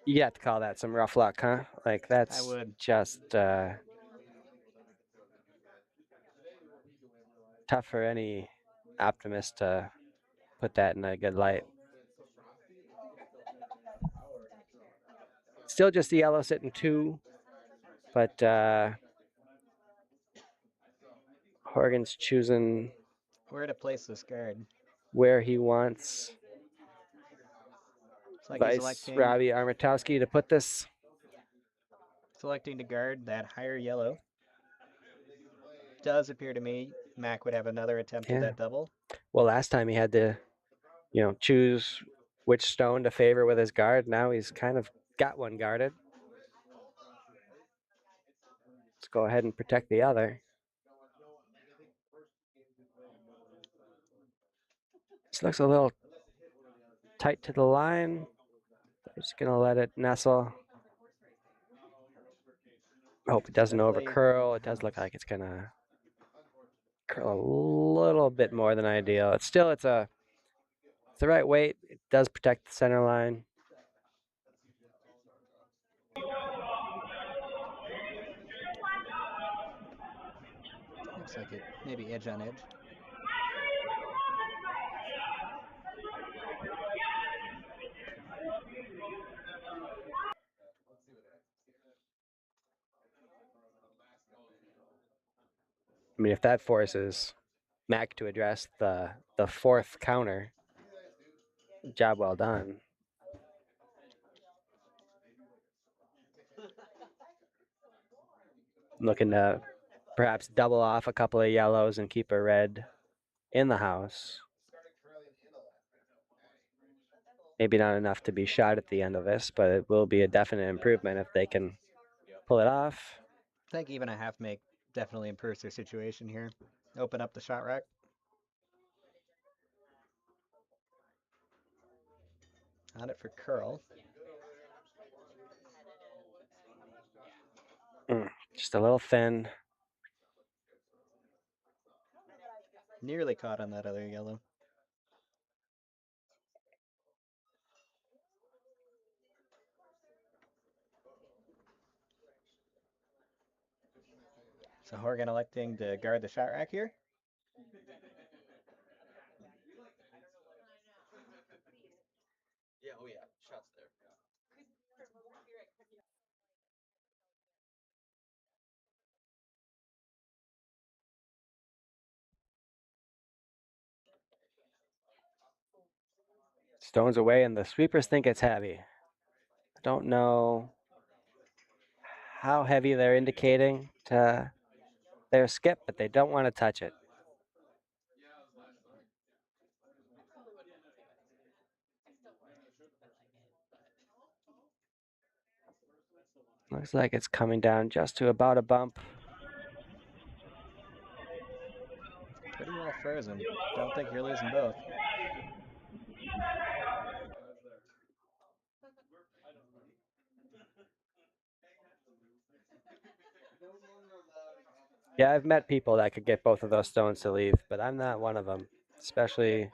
You have to call that some rough luck, huh? Like that's would. just tough for any optimist to put that in a good light. Still just the yellow sitting 2, but Horgan's choosing Where to place this guard? where he wants It's like he's Vice Robbie Armatowski to put this. selecting to guard that higher yellow. Does appear to me Mac would have another attempt Yeah. at that double. Well, last time he had to, choose which stone to favor with his guard. Now he's kind of got one guarded. Let's go ahead and protect the other. This looks a little tight to the line. I'm just going to let it nestle. Hope it doesn't over curl. It does look like it's going to curl a little bit more than ideal. It's the right weight. It does protect the center line. Looks like it maybe edge on edge. I mean, if that forces Mac to address the 4th counter, job well done. Looking to perhaps double off a couple of yellows and keep a red in the house. Maybe not enough to be shot at the end of this, but it will be a definite improvement if they can pull it off. I think even a half make definitely improves their situation here. Open up the shot rack. On it for curl. Just a little thin. Nearly caught on that other yellow. So Horgan electing to guard the shot rack here. Yeah, oh yeah, shots there. Stones away, and the sweepers think it's heavy. I don't know how heavy they're indicating to their skip, but they don't want to touch it. Looks like it's coming down just to about a bump. Pretty well frozen. Don't think you're losing both. Yeah, I've met people that could get both of those stones to leave, but I'm not one of them. Especially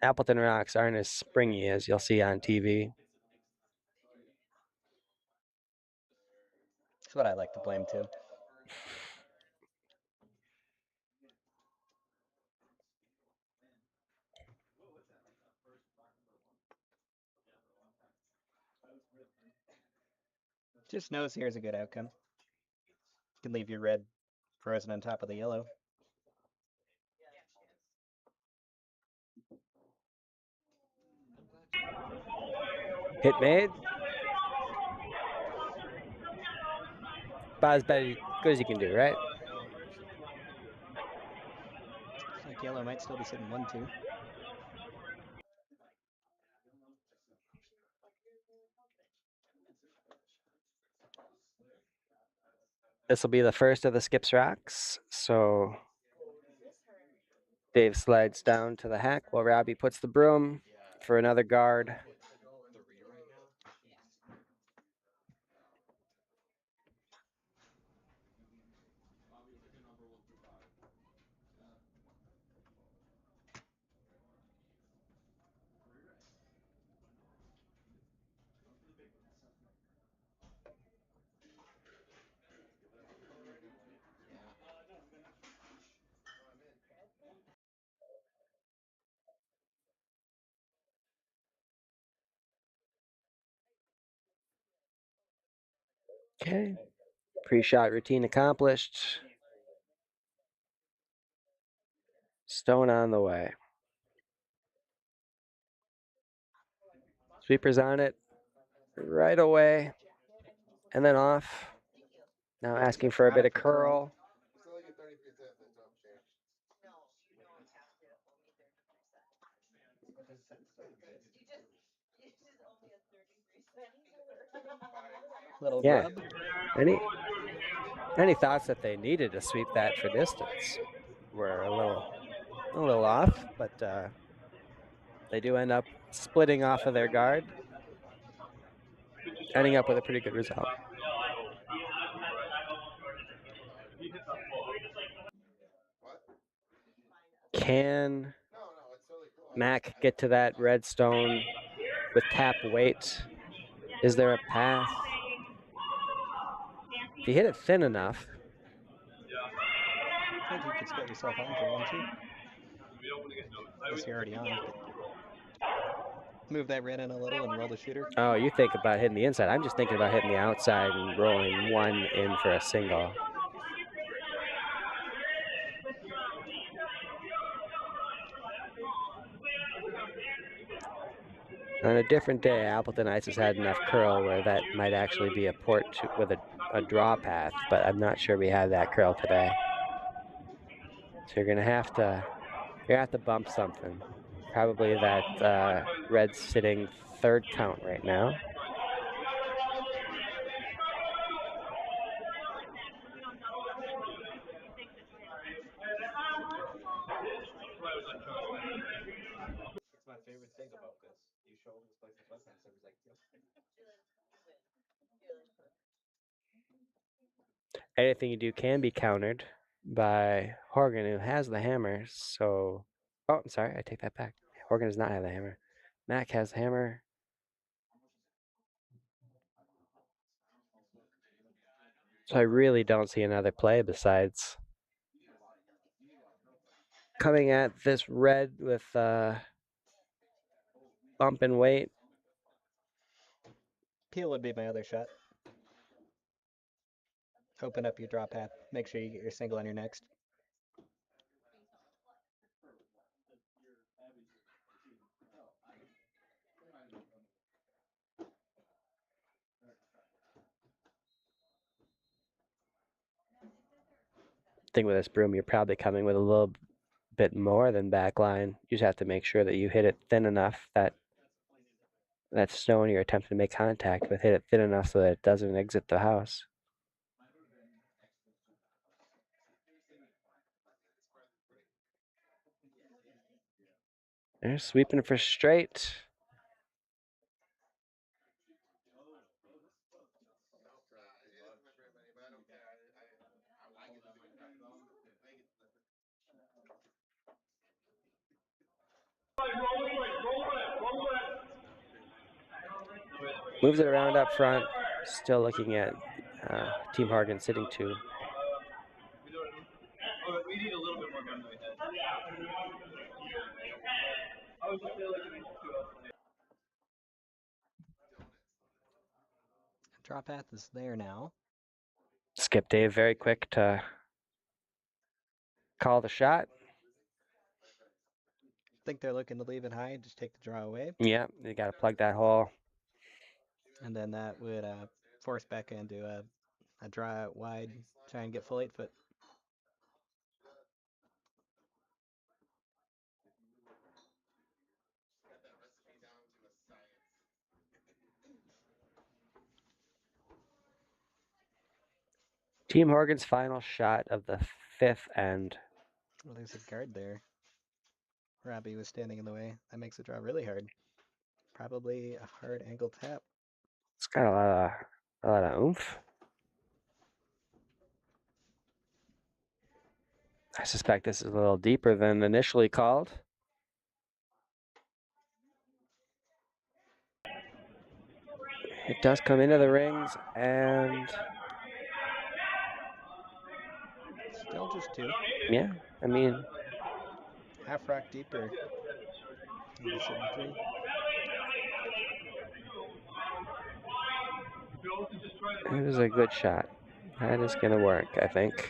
Appleton rocks aren't as springy as you'll see on TV. That's what I like to blame too. Just knows here's a good outcome. You can leave your red frozen on top of the yellow. Hit made. About as good as you can do, right? Looks like yellow might still be sitting 1-2. This will be the first of the skips rocks. So Dave slides down to the hack while Robbie puts the broom for another guard. Okay. Pre-shot routine accomplished. Stone on the way. Sweepers on it right away. And then off. Now asking for a bit of curl. Little Yeah. rub. Any thoughts that they needed to sweep that for distance were a little off, but they do end up splitting off of their guard, ending up with a pretty good result. Can Mac get to that redstone with tap weight? Is there a path? If you hit it thin enough. I think you could split yourself on if you want to. Guess you're already on, but move that red in a little and roll the shooter. Oh, you think about hitting the inside. I'm just thinking about hitting the outside and rolling one in for a single. On a different day, Appleton Ice has had enough curl where that might actually be a port with a draw path, but I'm not sure we have that curl today. So you're gonna have to bump something. Probably that red sitting third count right now. It's my favorite thing about this. You show him this place is weapons, and he's like, yep. Anything you do can be countered by Horgan, who has the hammer. So, oh, I'm sorry, I take that back. Horgan does not have the hammer. Mac has the hammer. So I really don't see another play besides coming at this red with bump and weight. Peel would be my other shot. Open up your draw path. Make sure you get your single on your next. Thing with this broom, you're probably coming with a little bit more than backline. You just have to make sure that you hit it thin enough that that stone you're attempting to make contact with, hit it thin enough so that it doesn't exit the house. They're sweeping for straight. Moves it around up front. Still looking at Team Hargan sitting two. Draw path is there now. Skip Dave very quick to call the shot. Think they're looking to leave it high. Just take the draw away. Yeah, you got to plug that hole. And then that would force Becca into a draw out wide. Try and get full 8 foot. Team Horgan's final shot of the 5th end. Well, there's a guard there. Robbie was standing in the way. That makes the draw really hard. Probably a hard angle tap. It's got a lot of oomph. I suspect this is a little deeper than initially called. It does come into the rings, and Still just 2. yeah, I mean, Half rock deeper. Maybe sitting 3. it is a good shot. That is going to work, I think.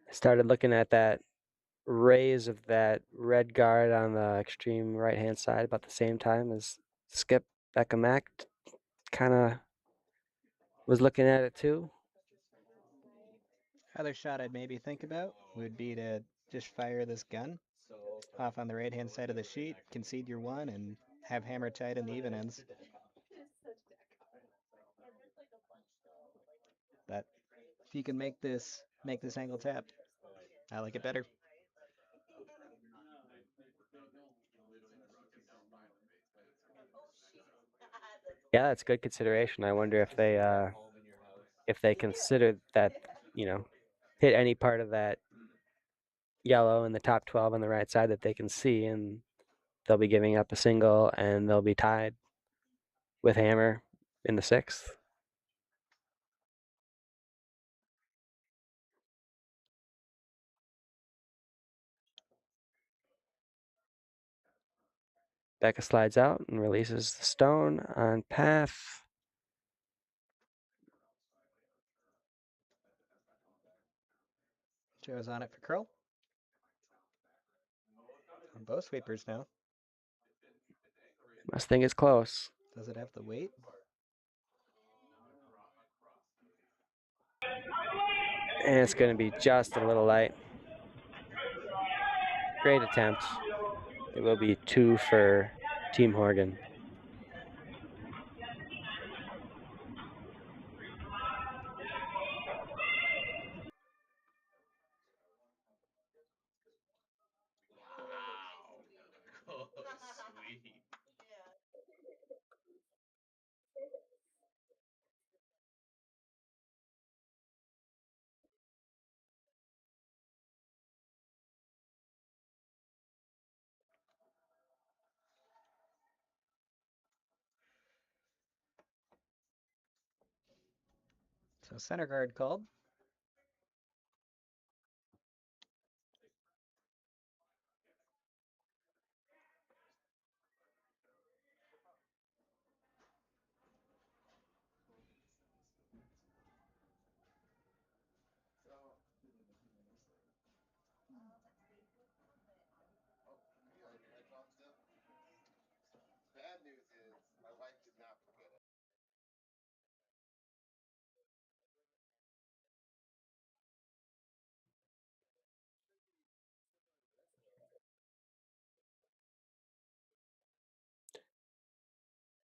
I started looking at that raise of that red guard on the extreme right-hand side about the same time as Skip Beckham kind of was looking at it too. Other shot I'd maybe think about would be to just fire this gun off on the right hand side of the sheet, concede your 1, and have hammer tight in the even ends. But if you can make this angle tap, I like it better. Yeah, that's good consideration. I wonder if they consider that, hit any part of that yellow in the top 12 on the right side that they can see, and they'll be giving up a single, and they'll be tied with hammer in the 6th. Becca slides out and releases the stone on path. Joe's on it for curl. On both sweepers now. Must think it's close. Does it have the weight? And it's going to be just a little light. Great attempt. It will be 2 for Team Horgan. Oh, sweet. So center guard called.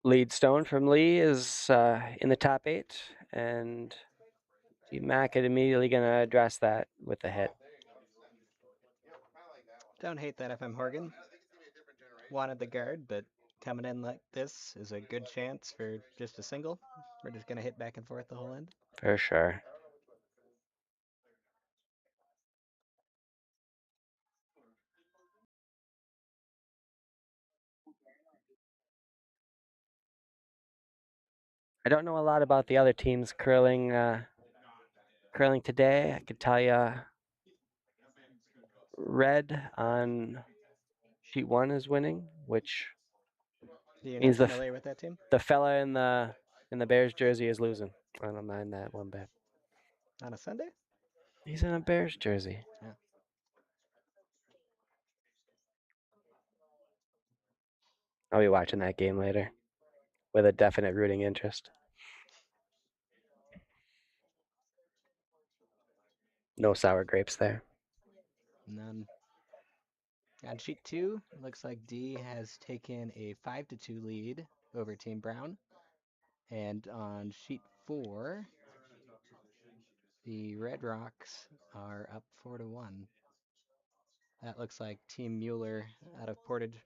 Lead stone from Lee is in the top 8, and Mac is immediately going to address that with the hit. Don't hate that if I'm Horgan. Wanted the guard, but coming in like this is a good chance for just a single. We're just going to hit back and forth the whole end. For sure. I don't know a lot about the other teams curling today. I could tell you red on sheet 1 is winning, which You're means not familiar with that team? the fella in the Bears jersey is losing. I don't mind that one bit. On a Sunday? He's in a Bears jersey. Yeah. I'll be watching that game later with a definite rooting interest. No sour grapes there. None. On sheet 2, it looks like D has taken a 5-2 lead over Team Brown. And on sheet 4, the Red Rocks are up 4-1. That looks like Team Mueller out of Portage.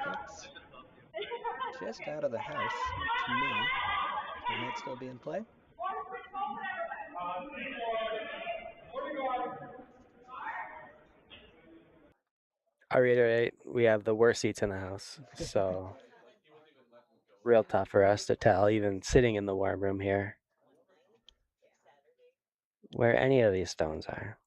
Looks just out of the house to me. So it might still be in play. I reiterate, we have the worst seats in the house, so real tough for us to tell, even sitting in the warm room here, where any of these stones are.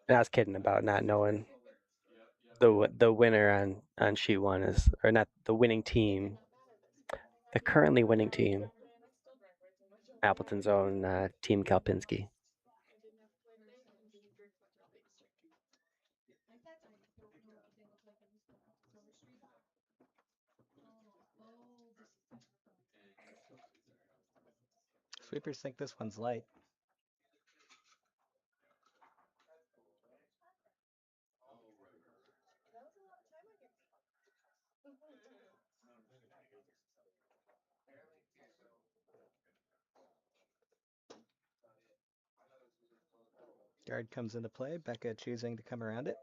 And I was kidding about not knowing the winner on sheet 1 is, or not the winning team, the currently winning team, Appleton's own Team Kalpinski. Sweepers think this one's light. Guard comes into play. Becca choosing to come around it.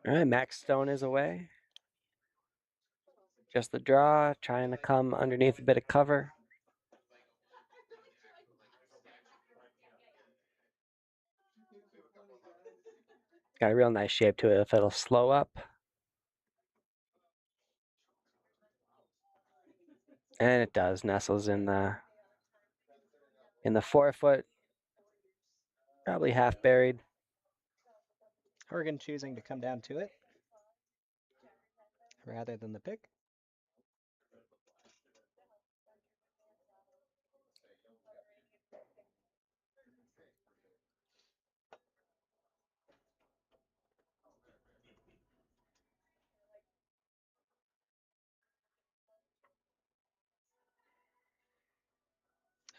All right, Max Stone is away. Just the draw, trying to come underneath a bit of cover. Got a real nice shape to it if it'll slow up. And it does. Nestles in the 4-foot, probably half buried. Horgan choosing to come down to it rather than the pick.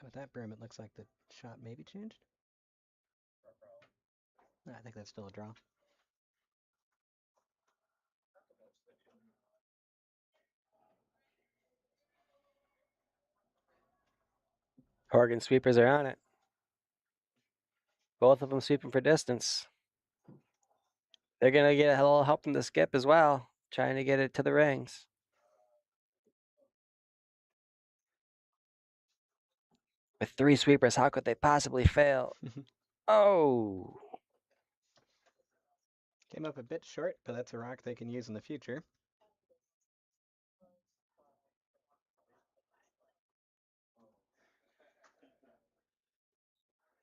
With that broom, it looks like the shot maybe changed. No, I think that's still a draw. Horgan sweepers are on it. Both of them sweeping for distance. They're going to get a little help from the skip as well, trying to get it to the rings. With 3 sweepers, how could they possibly fail? Oh! Came up a bit short, but that's a rock they can use in the future.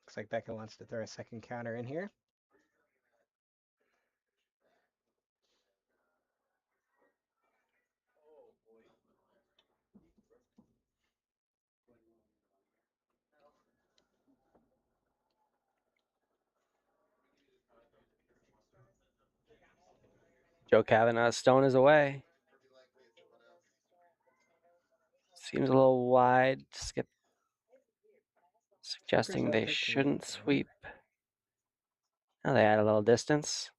Looks like Becca wants to throw a second counter in here. Joe Kavanaugh's stone is away. Seems a little wide. Skip suggesting will they take the lead shouldn't there. sweep. Oh, they add a little distance.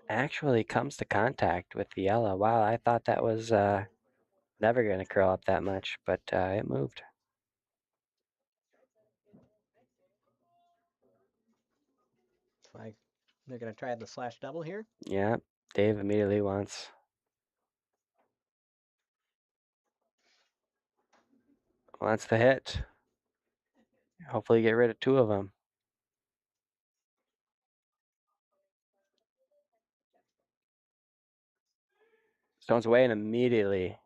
Actually comes to contact with the yellow. Wow, I thought that was never going to curl up that much, but it moved. It's like they're going to try the slash double here. Yeah, Dave immediately wants the hit. Hopefully get rid of two of them. Stone's away and immediately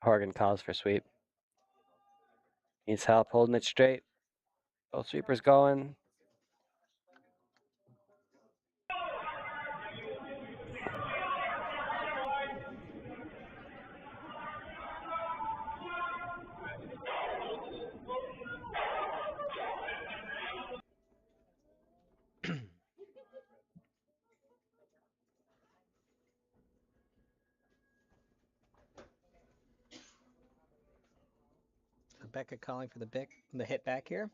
Horgan calls for sweep. Needs help holding it straight. Both sweepers going. So Becca calling for the hit back here.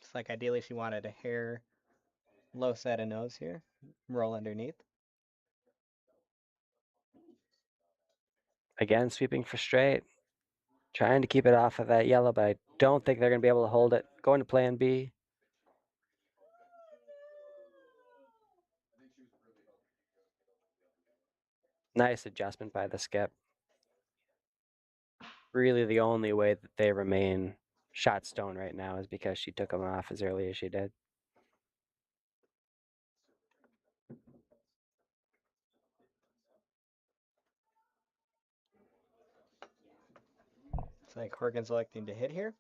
It's like ideally she wanted a hair low set of nose here. Roll underneath. Again, sweeping for straight. Trying to keep it off of that yellow, but I don't think they're going to be able to hold it. Going to plan B. Nice adjustment by the skip. Really the only way that they remain shot stone right now is because she took them off as early as she did. It's like Horgan's electing to hit here.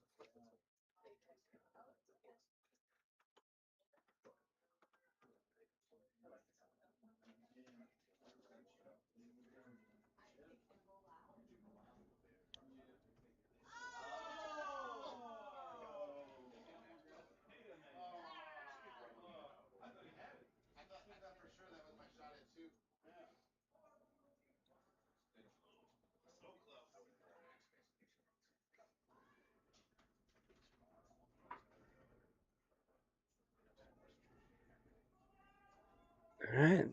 All right.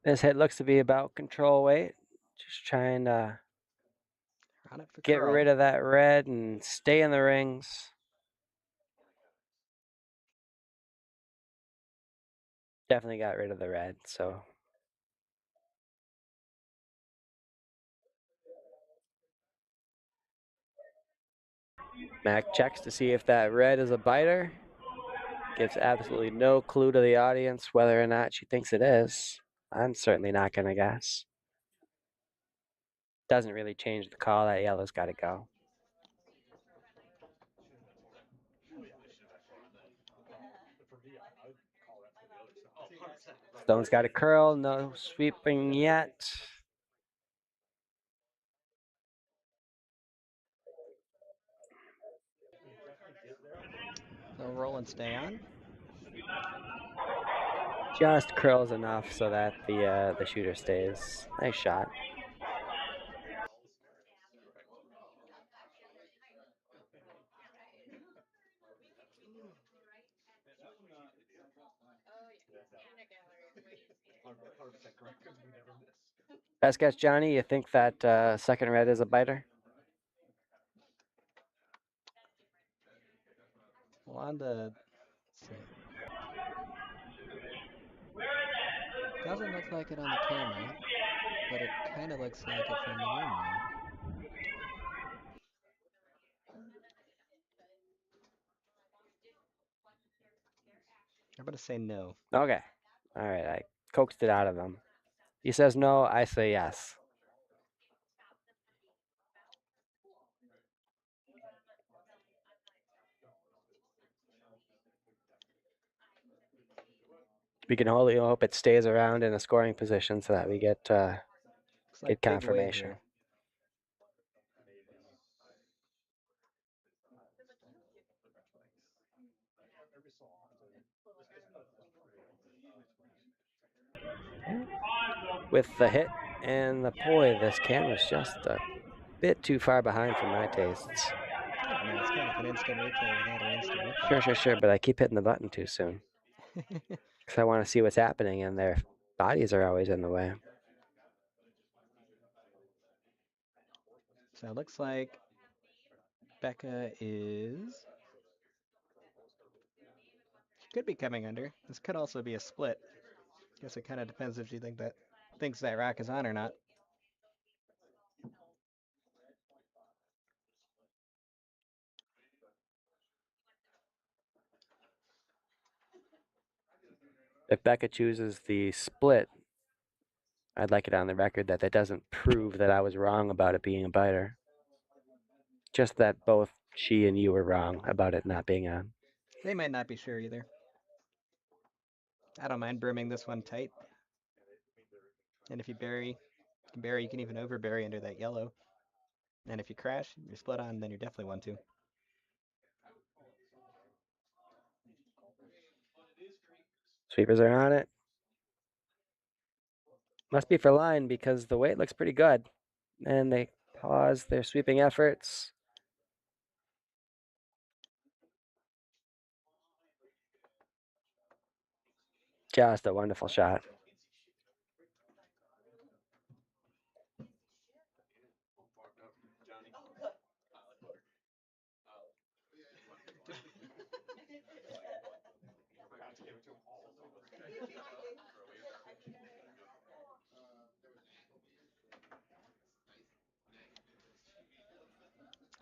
This hit looks to be about control weight. Just trying to On it for get curl. rid of that red and stay in the rings. Definitely got rid of the red, so. Mac checks to see if that red is a biter. Gives absolutely no clue to the audience whether or not she thinks it is. I'm certainly not going to guess. Doesn't really change the call. That yellow's got to go. Stone's got a curl. No sweeping yet. So roll and stay on. Just curls enough so that the shooter stays. Nice shot. Best guess, Johnny. You think that second red is a biter? Well, on the, let's see. Doesn't look like it on the camera, but it kind of looks like it from the room room. I'm gonna say no. Okay. All right. I coaxed it out of him. He says no. I say yes. We can only hope it stays around in a scoring position so that we get Looks like big wave confirmation. here. With the hit and the boy, this can was just a bit too far behind for my tastes. I don't know. It's kind of an instant replay without an instant replay. Sure, but I keep hitting the button too soon. Because I want to see what's happening, and their bodies are always in the way. So it looks like Becca is. She could be coming under. This could also be a split. Guess it kind of depends if she thinks that rack is on or not. If Becca chooses the split, I'd like it on the record that doesn't prove that I was wrong about it being a biter. Just that both she and you were wrong about it not being on. They might not be sure either. I don't mind brooming this one tight. And if you bury, you can even overbury under that yellow. And if you crash, you're split on, then you're definitely 1-2. Sweepers are on it. Must be for line because the weight looks pretty good. And they pause their sweeping efforts. Just a wonderful shot.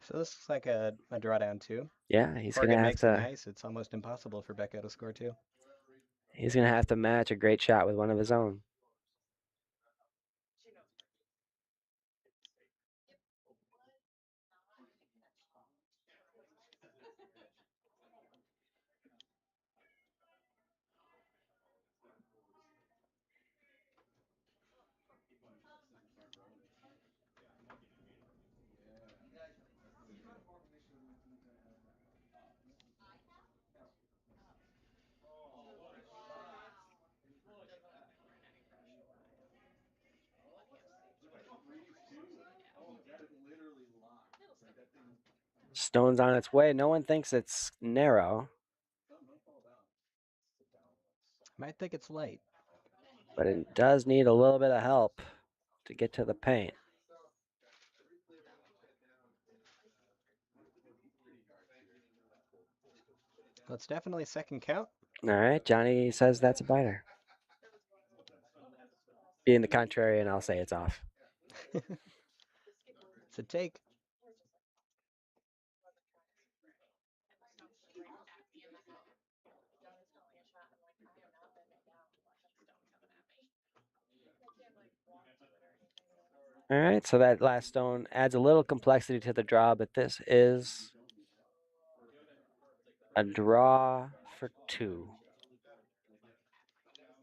So this looks like a drawdown 2. Yeah, he's Corgan gonna have makes it to. nice. It's almost impossible for Becca to score 2. He's gonna have to match a great shot with one of his own. Stone's on its way. No one thinks it's narrow, Might think it's light. but it does need a little bit of help to get to the paint. Well, it's definitely second count. All right, Johnny says that's a biter. Being the contrary, and I'll say it's off. It's a take. All right, so that last stone adds a little complexity to the draw, but this is a draw for 2.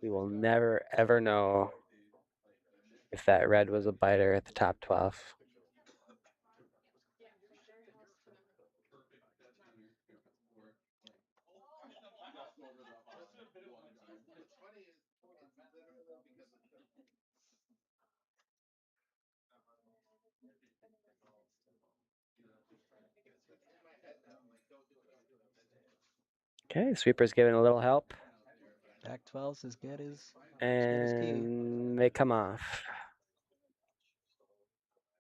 We will never, ever know if that red was a biter at the top 12. Okay, sweeper's giving a little help. Back 12's as good as key. And they come off.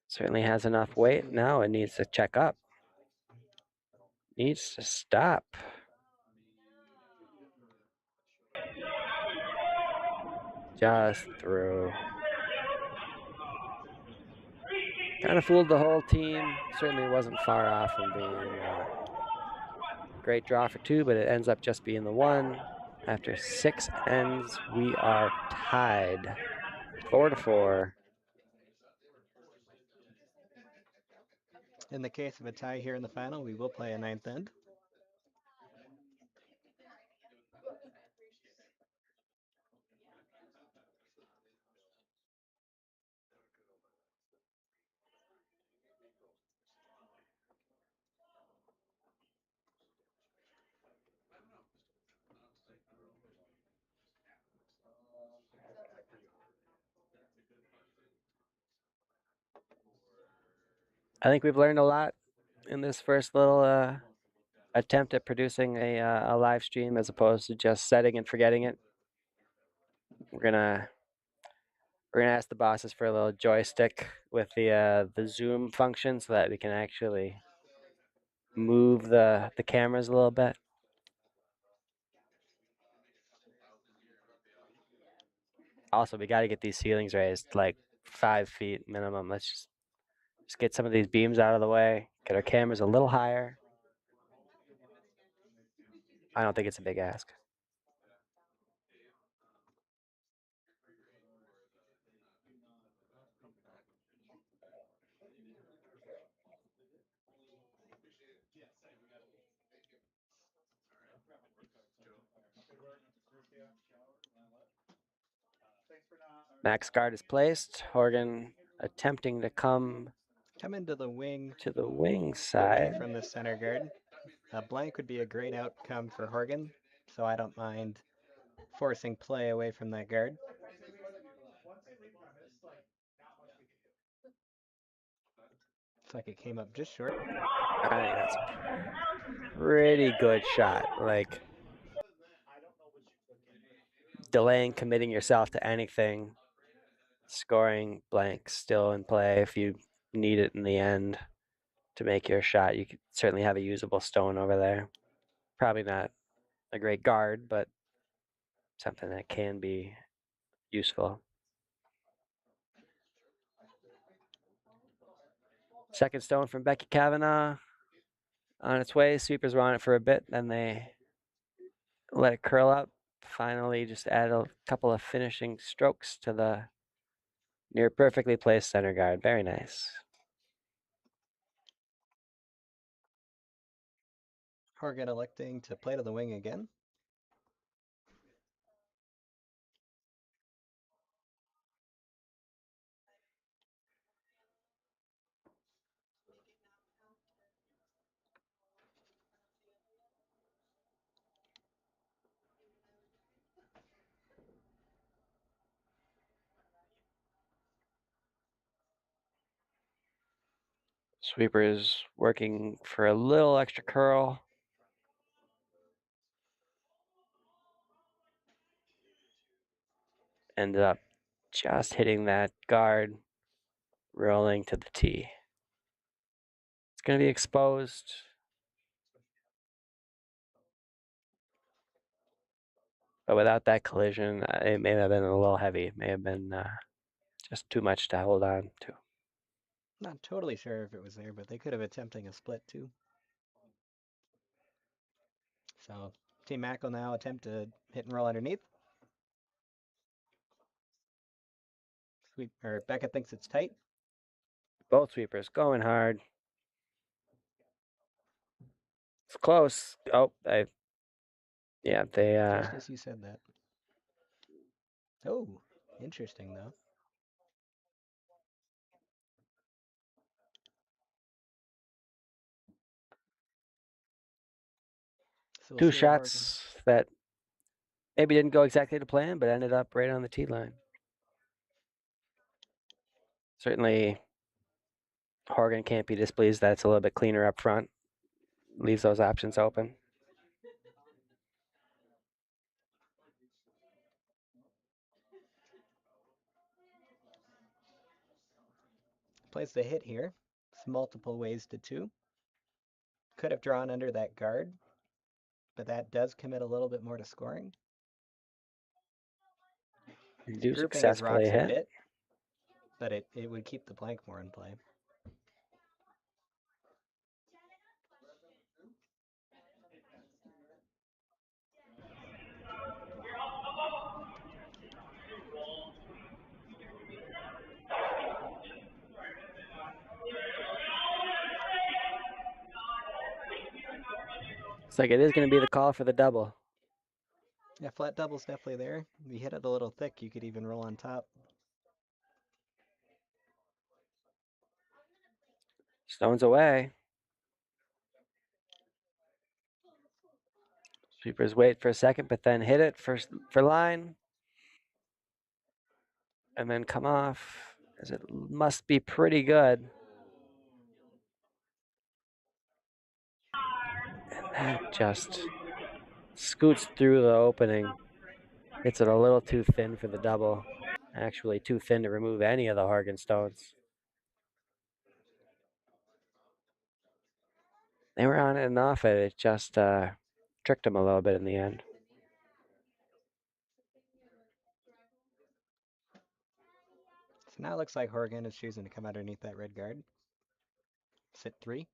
Certainly has enough weight. Now it needs to check up. Needs to stop. Just through. Kind of fooled the whole team. Certainly wasn't far off from being a great draw for 2, but it ends up just being the 1. After 6 ends, we are tied 4-4. In the case of a tie here in the final, we will play a 9th end. I think we've learned a lot in this first little attempt at producing a live stream as opposed to just setting and forgetting it. We're gonna ask the bosses for a little joystick with the zoom function so that we can actually move the cameras a little bit. Also, we got to get these ceilings raised like 5 feet minimum. Let's just get some of these beams out of the way. Get our cameras a little higher. I don't think it's a big ask. Max guard is placed. Horgan attempting to come into the wing to the wing away side. from the center guard. A blank would be a great outcome for Horgan, so I don't mind forcing play away from that guard. Looks like it came up just short. I think that's a pretty good shot. Like delaying committing yourself to anything, scoring blank still in play if you need it in the end to make your shot. You could certainly have a usable stone over there. Probably not a great guard, but something that can be useful. Second stone from Becky Kavanaugh on its way. Sweepers were on it for a bit, then they let it curl up. Finally, just add a couple of finishing strokes to the near perfectly placed center guard. Very nice. Horgan electing to play to the wing again. Sweeper is working for a little extra curl. Ended up just hitting that guard, rolling to the tee. It's going to be exposed. But without that collision, it may have been a little heavy. It may have been just too much to hold on to. Not totally sure if it was there, but they could have attempting a split too. So Team Mac will now attempt to hit and roll underneath. Sweep or Beckett thinks it's tight. Both sweepers going hard. It's close. Oh, they. Just as you said that. Oh, interesting though. So we'll two see what Horgan. shots that maybe didn't go exactly to plan, but ended up right on the tee line. Certainly, Horgan can't be displeased that it's a little bit cleaner up front. Leaves those options open. Plays the hit here. It's multiple ways to two. Could have drawn under that guard, but that does commit a little bit more to scoring. Do Grouping his successfully rocks a hit. bit, but it would keep the blank more in play. Looks like it is going to be the call for the double. Yeah, flat double's definitely there. If you hit it a little thick, you could even roll on top. Stones away. Sweepers wait for a second, but then hit it for line. And then come off, as it must be pretty good. Just scoots through the opening. Hits it a little too thin for the double. Actually, too thin to remove any of the Horgan stones. They were on it and off it. It just tricked them a little bit in the end. So now it looks like Horgan is choosing to come underneath that red guard. Sit 3.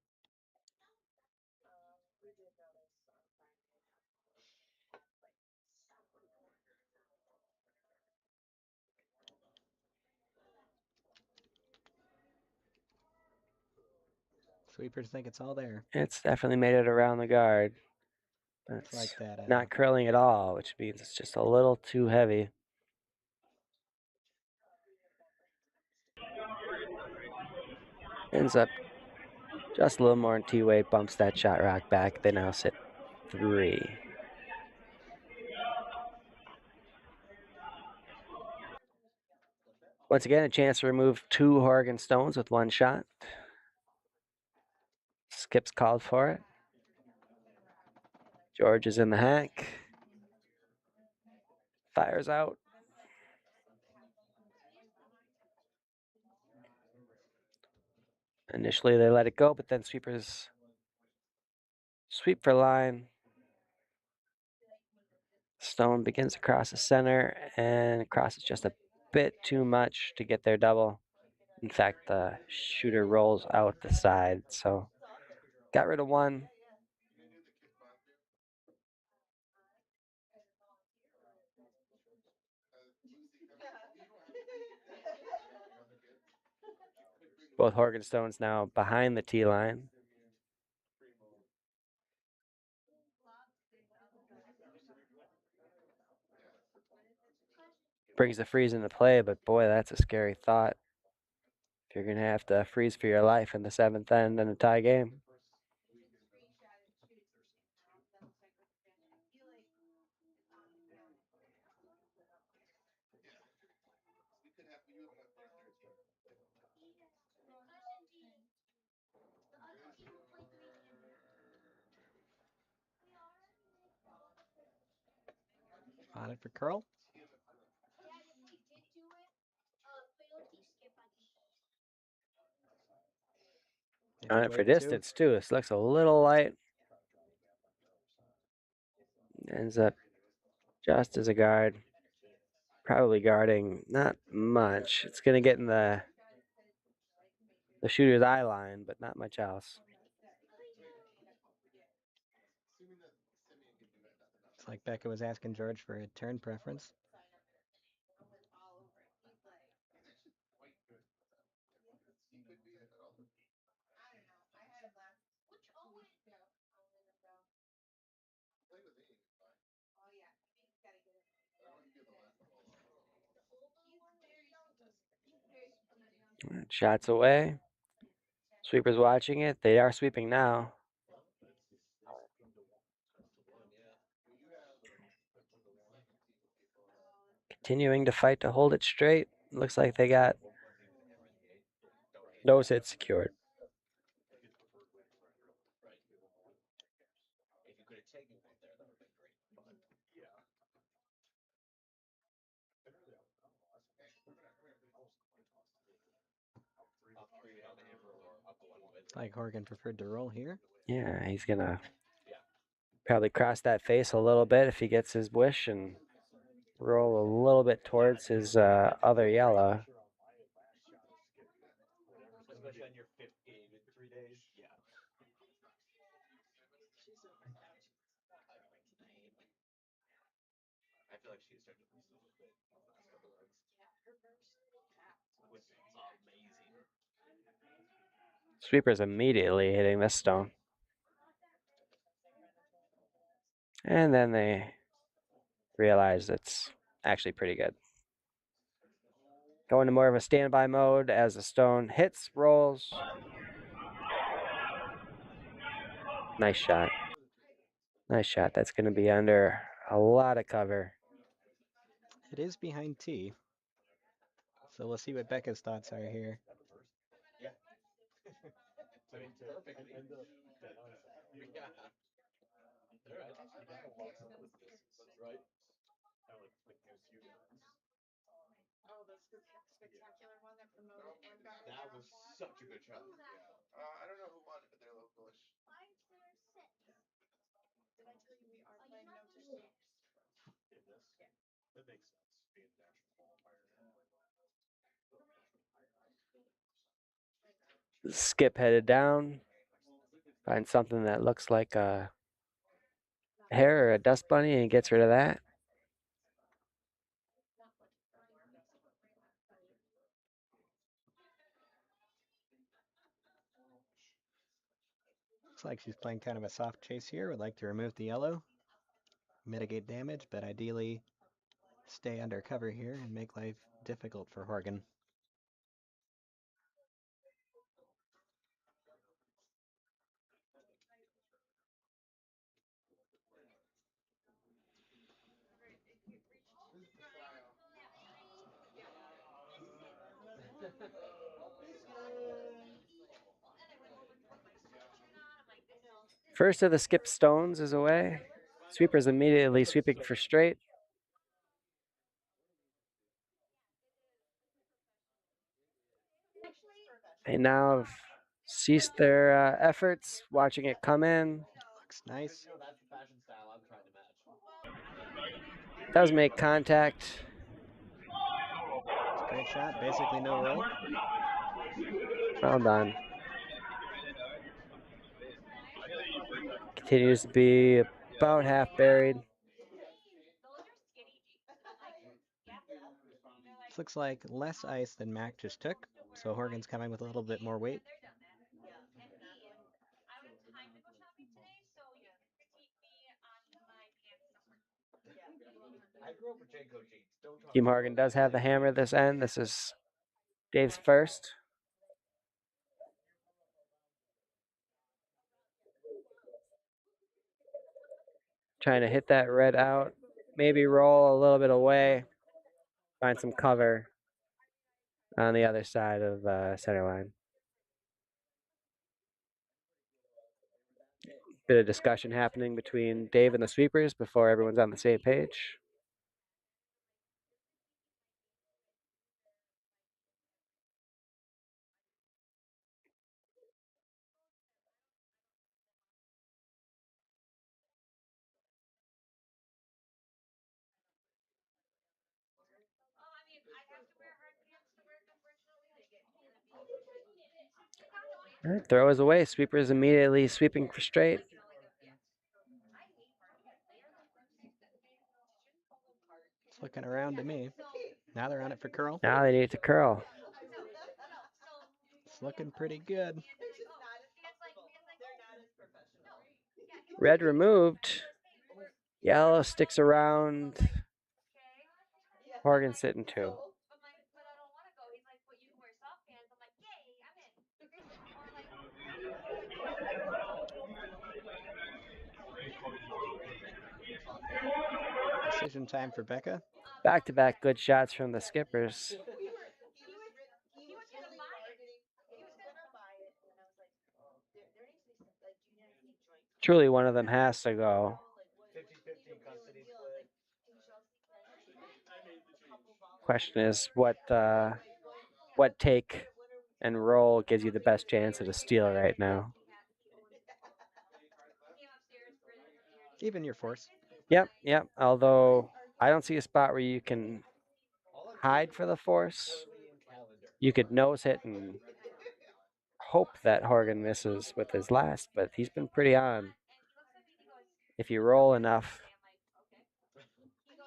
Sweepers think it's all there. It's definitely made it around the guard. But It's like that. not curling at all, which means it's just a little too heavy. Ends up just a little more in T-weight, bumps that shot rock back. They now sit 3. Once again, a chance to remove 2 Horgan stones with 1 shot. Skip's called for it. George is in the hack. Fires out. Initially, they let it go, but then sweepers sweep for line. Stone begins across the center and crosses just a bit too much to get their double. In fact, the shooter rolls out the side, so got rid of 1. Both Horgan stones now behind the tee line. Brings the freeze into play, but boy, that's a scary thought. If you're going to have to freeze for your life in the 7th end in a tie game. On it for curl. On it for distance, too. This looks a little light. Ends up just as a guard. Probably guarding not much. It's going to get in the shooter's eye line, but not much else. It's like Becca was asking George for a turn preference. Shots away. Sweepers watching it. They are sweeping now. Continuing to fight to hold it straight. Looks like they got nose hit secured. Like Horgan preferred to roll here. Yeah, he's going to probably cross that face a little bit if he gets his wish and roll a little bit towards his other yellow. Sweeper's immediately hitting this stone. And then they realize it's actually pretty good. Go into more of a standby mode as the stone hits, rolls. Nice shot. Nice shot. That's going to be under a lot of cover. It is behind tee. So we'll see what Becca's thoughts are here. Oh, the spectacular one that promoted one guy. That was such a good shot. I don't know who won, but they're localish. Did I tell you we are playing no to shoot? That makes sense. Being a national qualifier. Skip headed down. Find something that looks like a hair or a dust bunny and gets rid of that. Looks like she's playing kind of a soft chase here. Would like to remove the yellow, mitigate damage, but ideally stay under cover here and make life difficult for Horgan. First of the skip stones is away. Sweeper's immediately sweeping for straight. They now have ceased their efforts, watching it come in. Looks nice. That's the fashion style I'm trying to match. Does make contact. It's a great shot. Basically no roll. Well done. Continues to be about half buried. This looks like less ice than Mac just took, so Horgan's coming with a little bit more weight. Team Horgan does have the hammer this end. This is Dave's first. Trying to hit that red out. Maybe roll a little bit away. Find some cover on the other side of center line. Bit of discussion happening between Dave and the sweepers before everyone's on the same page. All right, throw is away. Sweepers immediately sweeping for straight. It's looking around to me. Now they're on it for curl. Now they need to curl. It's looking pretty good. Red removed. Yellow sticks around. Horgan sitting two. Decision time for Becca. Back-to-back good shots from the skippers. Truly one of them has to go. 50-50 custody split. Question is what take and roll gives you the best chance at a steal right now. Even your force. Yep. Although I don't see a spot where you can hide for the force. You could nose hit and hope that Horgan misses with his last, but he's been pretty on. If you roll enough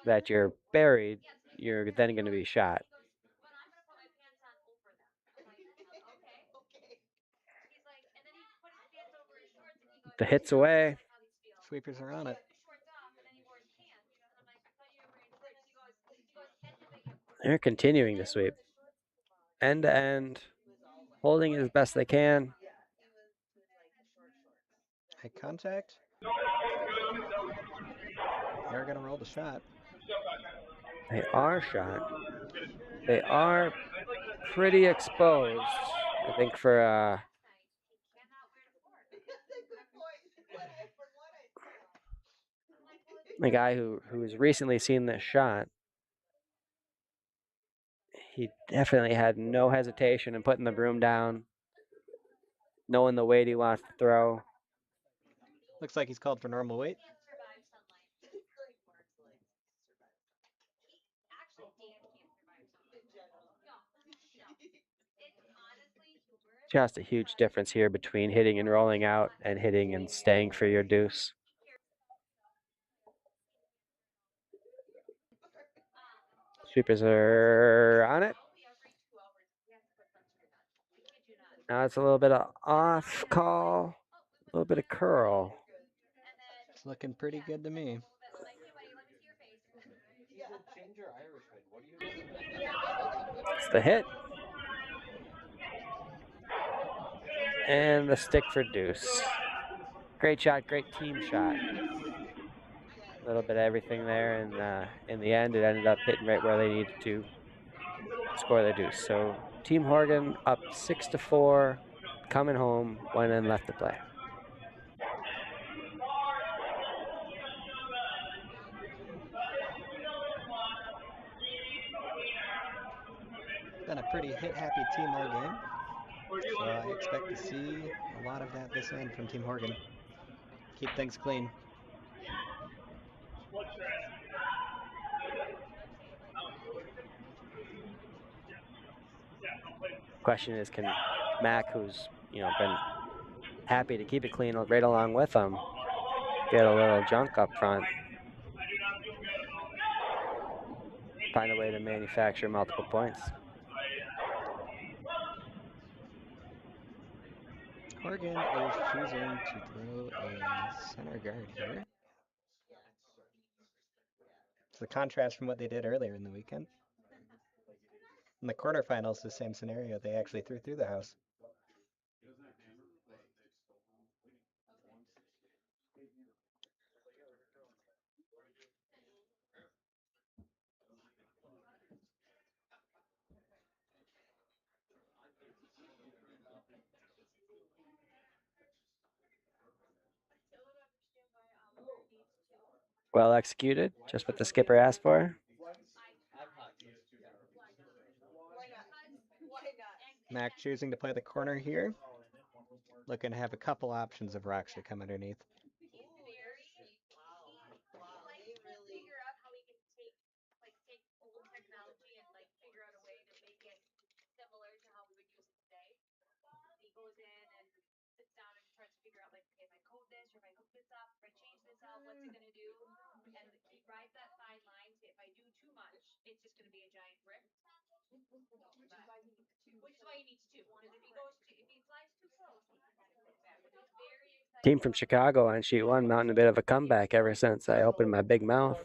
that you're buried, you're then going to be shot. The hit's away. Sweepers are on it. They're continuing to sweep. End to end. Holding it as best they can. Eye contact. They're going to roll the shot. They are shot. They are pretty exposed, I think, for The guy who's recently seen this shot, he definitely had no hesitation in putting the broom down, knowing the weight he wants to throw. Looks like he's called for normal weight. Just a huge difference here between hitting and rolling out and hitting and staying for your deuce. Sweepers are on it. Now it's a little bit of off call, a little bit of curl. It's looking pretty good to me. It's the hit. And the stick for deuce. Great shot, great team shot. A little bit of everything there, and in the end, it ended up hitting right where they needed to score the deuce. So Team Horgan up 6-4, coming home, 1 and left to play. Been a pretty hit-happy team all game, so I expect to see a lot of that this end from Team Horgan. Keep things clean. Question is, can Mac, who's been happy to keep it clean right along with them, get a little junk up front, find a way to manufacture multiple points? Horgan is choosing to throw a center guard here. It's the contrast from what they did earlier in the weekend. In the quarterfinals, the same scenario, they actually threw through the house. Well executed, just what the skipper asked for. Mac choosing to play the corner here. Looking to have a couple options of rocks that come underneath. Team from Chicago on sheet 1 mounting a bit of a comeback ever since I opened my big mouth.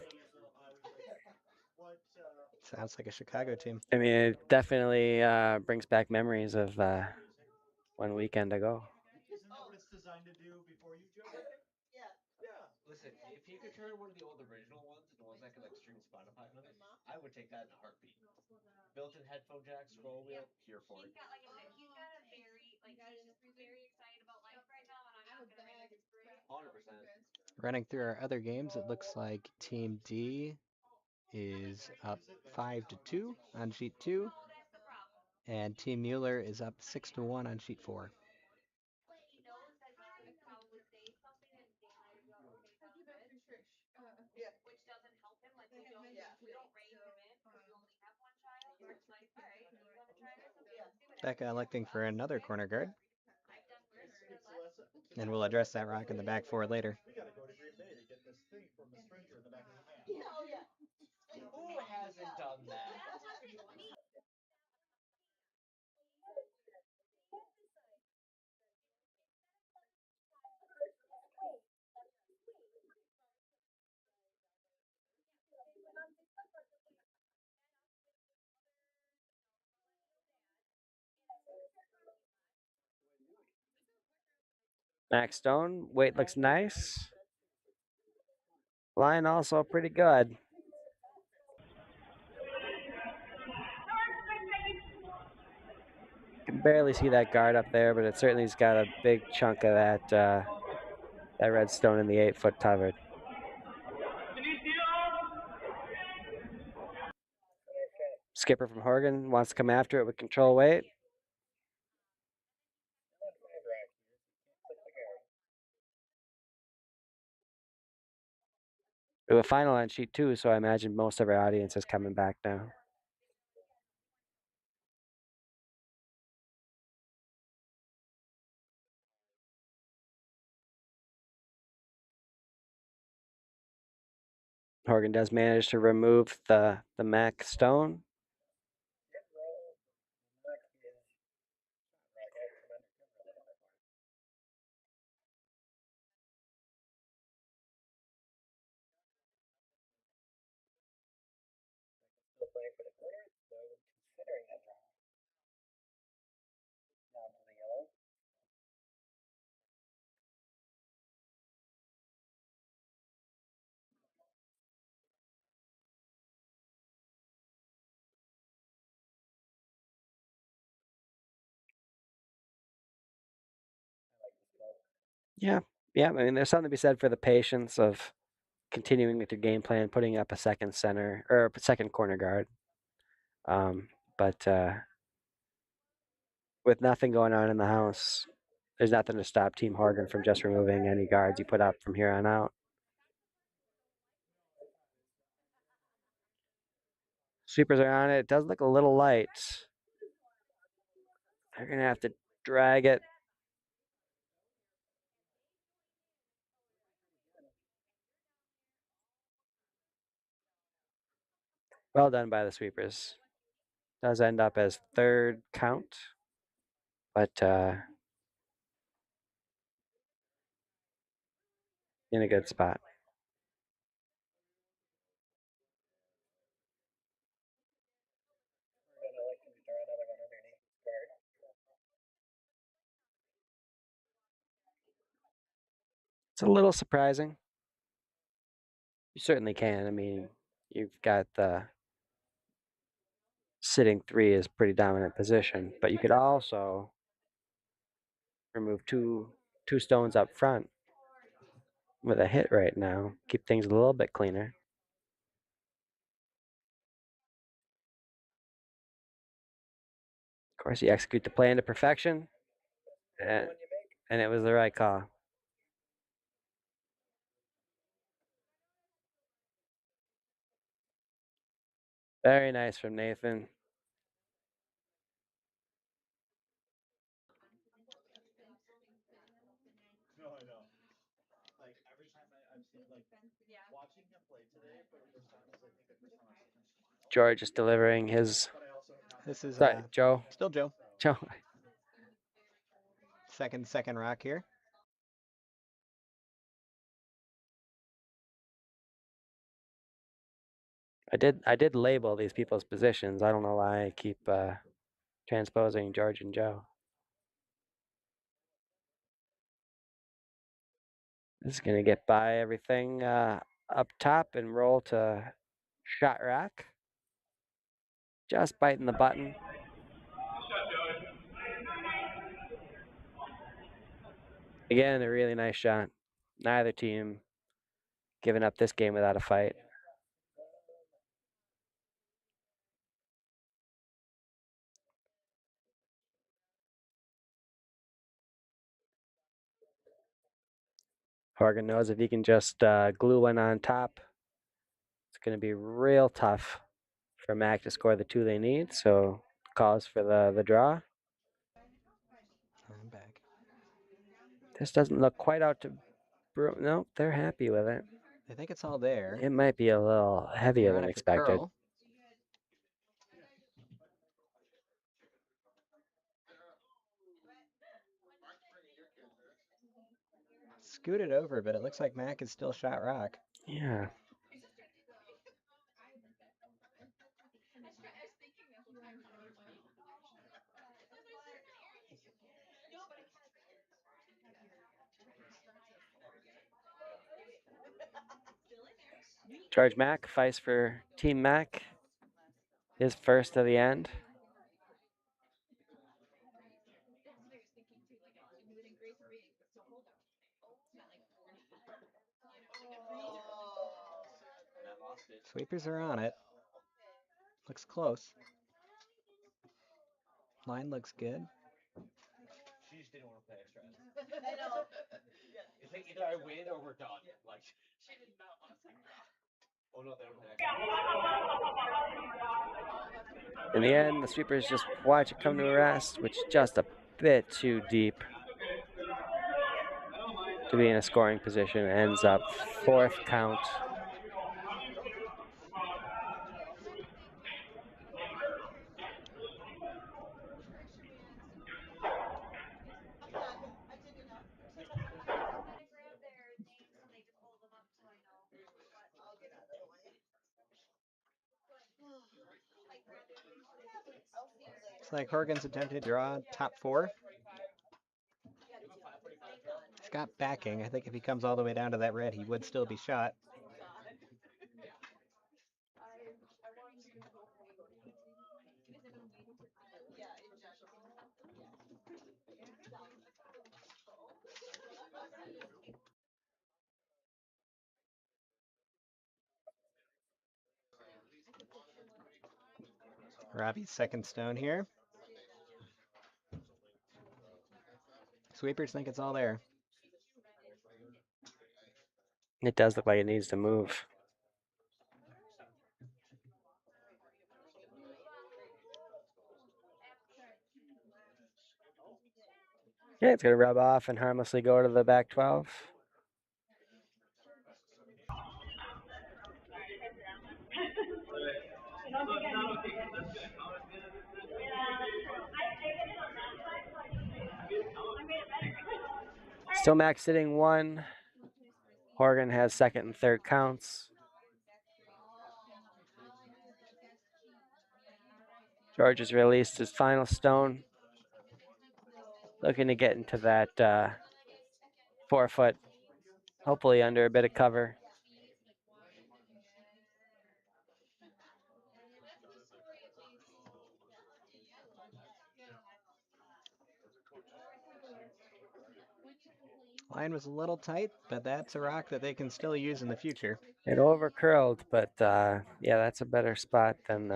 Sounds like a Chicago team. I mean, it definitely brings back memories of one weekend ago. Isn't that what it's designed to do before you jump in? Yeah. Listen, if you could turn one of the old original ones into ones that could like stream Spotify on it, I would take that in a heartbeat. Built-in headphone jack, scroll wheel, here for it. Running through our other games, it looks like Team D is up 5-2 on sheet 2, and Team Mueller is up 6-1 on sheet 4. Becca electing for another corner guard. And we'll address that rock in the back four later. We gotta go to Green Bay to get this thing from the stranger in the back of the van. Who hasn't done that? Max Stone, weight looks nice. Line also pretty good. Can barely see that guard up there, but it certainly's got a big chunk of that red stone in the 8-foot covered. Skipper from Horgan wants to come after it with control weight. We have a final on sheet 2, so I imagine most of our audience is coming back now. Horgan does manage to remove the Mac stone. Still playing for the corner, so considering that draw. Down to the yellow. Yeah, yeah. I mean, there's something to be said for the patience of continuing with your game plan, putting up a second center or a second corner guard. But with nothing going on in the house, there's nothing to stop Team Horgan from just removing any guards you put up from here on out. Sweepers are on it. It does look a little light. They're going to have to drag it. Well done by the sweepers. Does end up as third count, but in a good spot. We're gonna like to draw another one underneath this guard. It's a little surprising. You certainly can. I mean, you've got the sitting 3 is pretty dominant position, but you could also remove two stones up front with a hit right now. Keep things a little bit cleaner. Of course, you execute the plan to perfection, and it was the right call. Very nice from Nathan. No, I know. Like every time I've seen like watching him play today for the first time is like the first time I've seen him smile. George is delivering his. This is Sorry, Joe. still Joe. Joe. Second rock here. I did label these people's positions. I don't know why I keep transposing George and Joe. This is gonna get by everything up top and roll to shot rack. Just biting the button. Again, a really nice shot. Neither team giving up this game without a fight. Horgan knows if he can just glue one on top, it's going to be real tough for Mac to score the 2 they need. So calls for the draw. I'm back. This doesn't look quite out to. No, they're happy with it. I think it's all there. It might be a little heavier than expected. Curl. Scooted over, but it looks like Mac is still shot rock. Yeah. George Mac fights for Team Mac. His first of the end. Sweepers are on it. Looks close. Line looks good. She just didn't want to play extra. I know. It's like either I win or we're done. Like she did not want to say that. Oh no, they don't play extra. In the end, the sweepers just watch it come to a rest, which is just a bit too deep to be in a scoring position. Ends up fourth count. Looks like Horgan's attempted to draw top four. He's got backing. I think if he comes all the way down to that red, he would still be shot. Robbie's second stone here. Sweepers think it's all there. It does look like it needs to move. Yeah, it's going to rub off and harmlessly go to the back 12. Still max sitting 1. Horgan has second and third counts. George has released his final stone. Looking to get into that 4 foot, hopefully under a bit of cover. Line was a little tight, but that's a rock that they can still use in the future. It over curled, but yeah, that's a better spot than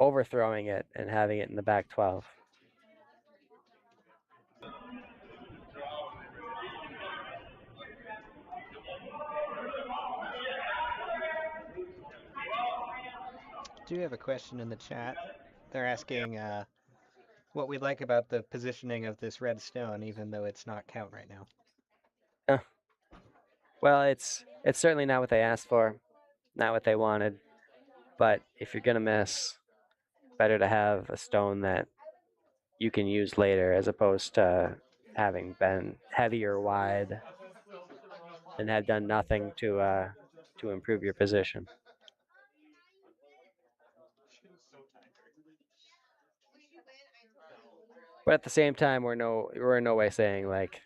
overthrowing it and having it in the back 12. Do have a question in the chat. They're asking what we like about the positioning of this red stone, even though it's not count right now. Well, it's certainly not what they asked for, not what they wanted. But if you're gonna miss, better to have a stone that you can use later, as opposed to having been heavy or wide and have done nothing to improve your position. But at the same time, we're in no way saying like,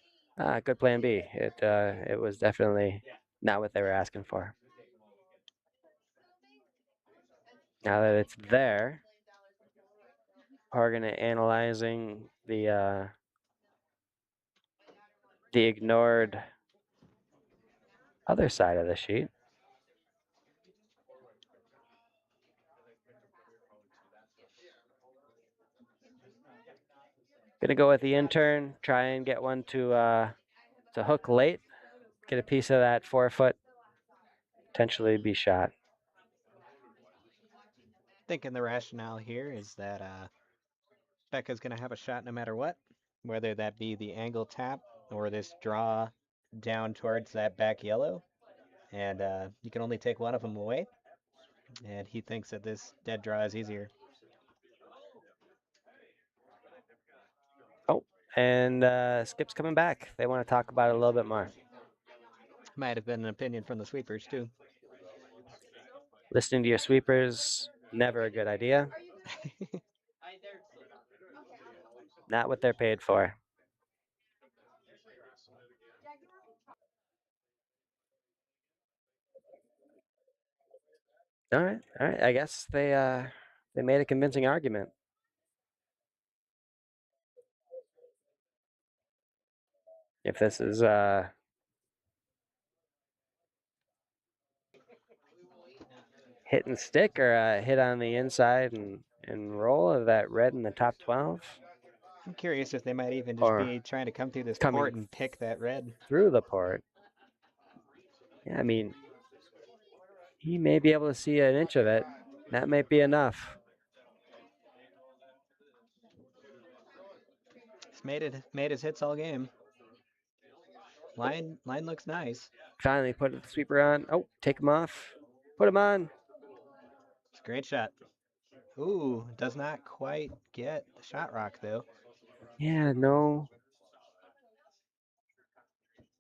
good plan B. It was definitely not what they were asking for. Now that it's there, we're gonna analyzing the ignored other side of the sheet. Gonna go with the intern, try and get one to hook late, get a piece of that 4 foot, potentially be shot. Thinking the rationale here is that Becca's going to have a shot no matter what, whether that be the angle tap or this draw down towards that back yellow. And you can only take one of them away. And he thinks that this dead draw is easier. Oh, and Skip's coming back. They want to talk about it a little bit more. Might have been an opinion from the sweepers, too. Listening to your sweepers, never a good idea. Not what they're paid for. All right. I guess they made a convincing argument. If this is hit and stick or a hit on the inside and roll of that red in the top 12? I'm curious if they might even just Or be trying to come through this coming port and pick that red. through the port. Yeah, I mean, he may be able to see an inch of it. That might be enough. He's made his hits all game. Line looks nice. Finally put the sweeper on. Oh, take him off. Put him on. It's a great shot. Ooh, does not quite get the shot rock though. Yeah, no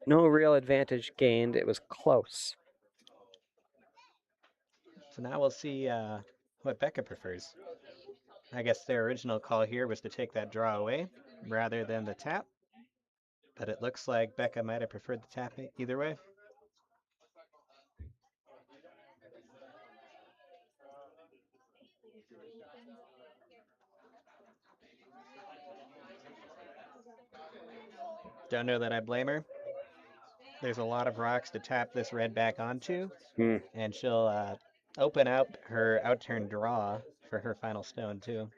real advantage gained. It was close. So now we'll see what Becca prefers. I guess their original call here was to take that draw away rather than the tap. But it looks like Becca might have preferred the tap either way. Don't know that I blame her. There's a lot of rocks to tap this red back onto, and she'll open up her outturn draw for her final stone too.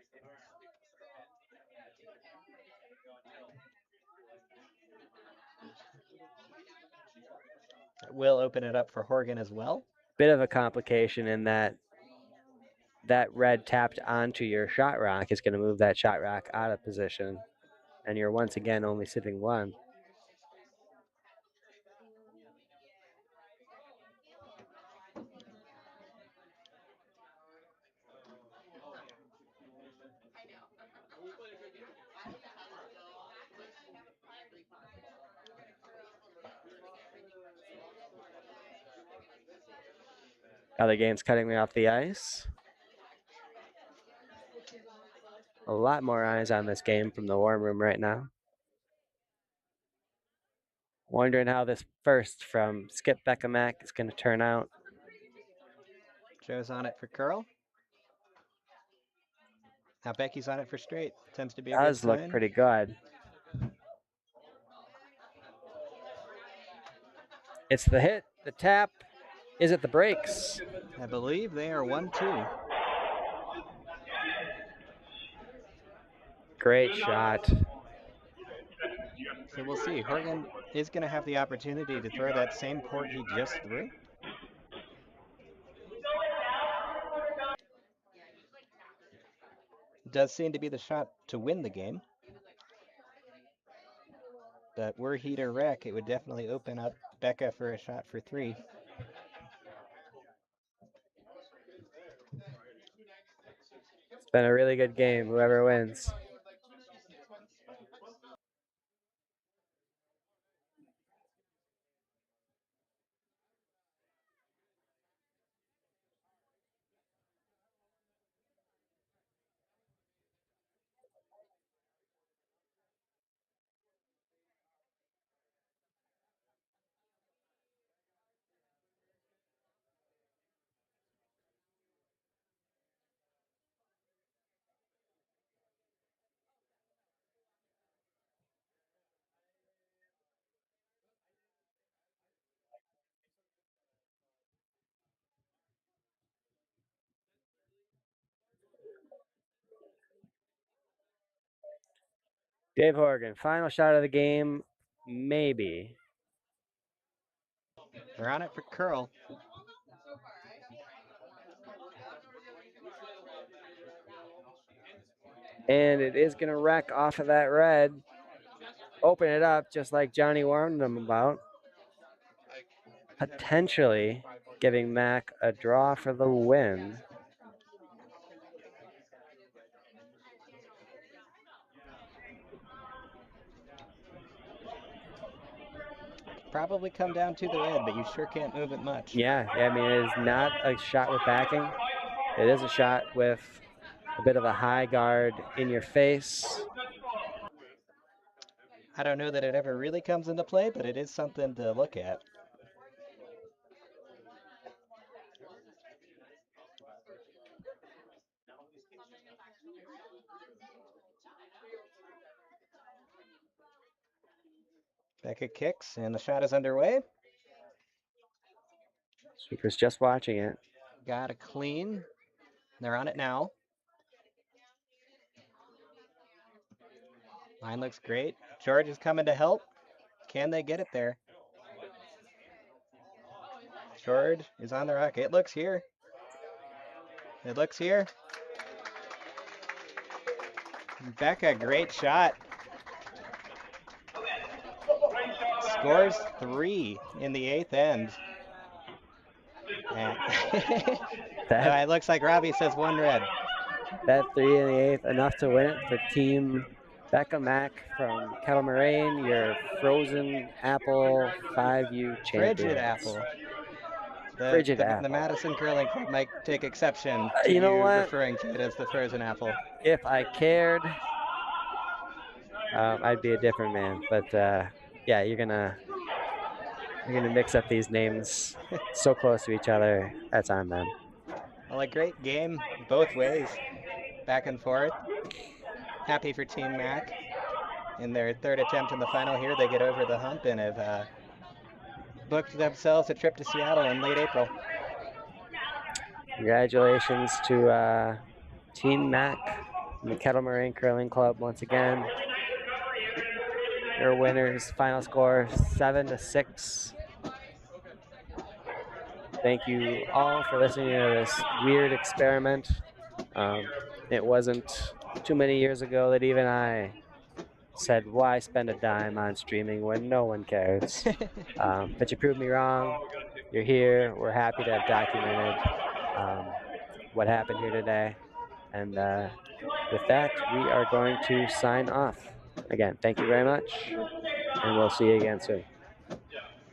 It will open it up for Horgan as well. Bit of a complication in that red tapped onto your shot rock is going to move that shot rock out of position, and you're once again only sitting one. Other games cutting me off the ice. A lot more eyes on this game from the warm room right now. Wondering how this first from Skip Beckhamack is going to turn out. Joe's on it for curl. Now Becky's on it for straight. Tends to be a good Does sign. look pretty good. It's the hit, the tap. Is it the breaks? I believe they are 1-2. Great shot. So we'll see. Horgan is going to have the opportunity to throw that same port he just threw. Does seem to be the shot to win the game. But were he to wreck, it would definitely open up Becca for a shot for 3. It's been a really good game, whoever wins. Dave Horgan, final shot of the game, maybe. They're on it for curl. And it is going to wreck off of that red. Open it up just like Johnny warned them about. Potentially giving Mac a draw for the win. Probably come down to the red, but you sure can't move it much. Yeah, I mean, it is not a shot with backing. It is a shot with a bit of a high guard in your face. I don't know that it ever really comes into play, but it is something to look at. Becca kicks, and the shot is underway. Sweeper's just watching it. got a clean. They're on it now. Line looks great. George is coming to help. Can they get it there? George is on the rock. It looks here. It looks here. Becca, great shot. Scores 3 in the 8th end. And it looks like Robbie says 1 red. That 3 in the 8th, enough to win it for Team Becca Mack from Kettle Moraine, your frozen apple 5U champions. Frigid apple. Frigid apple. The Madison Curling Club might take exception to you know what? referring to it as the frozen apple. If I cared, I'd be a different man. But yeah, you're gonna mix up these names so close to each other. That's on them. Well, a great game both ways, back and forth. Happy for Team Mac. In their 3rd attempt in the final here, they get over the hump and have booked themselves a trip to Seattle in late April. Congratulations to Team Mac and the Kettle Moraine Curling Club once again. Your winners, final score 7-6. Thank you all for listening to this weird experiment. It wasn't too many years ago that even I said, why spend a dime on streaming when no one cares? But you proved me wrong. You're here. We're happy to have documented what happened here today. And with that, we are going to sign off. Again, thank you very much, and we'll see you again soon.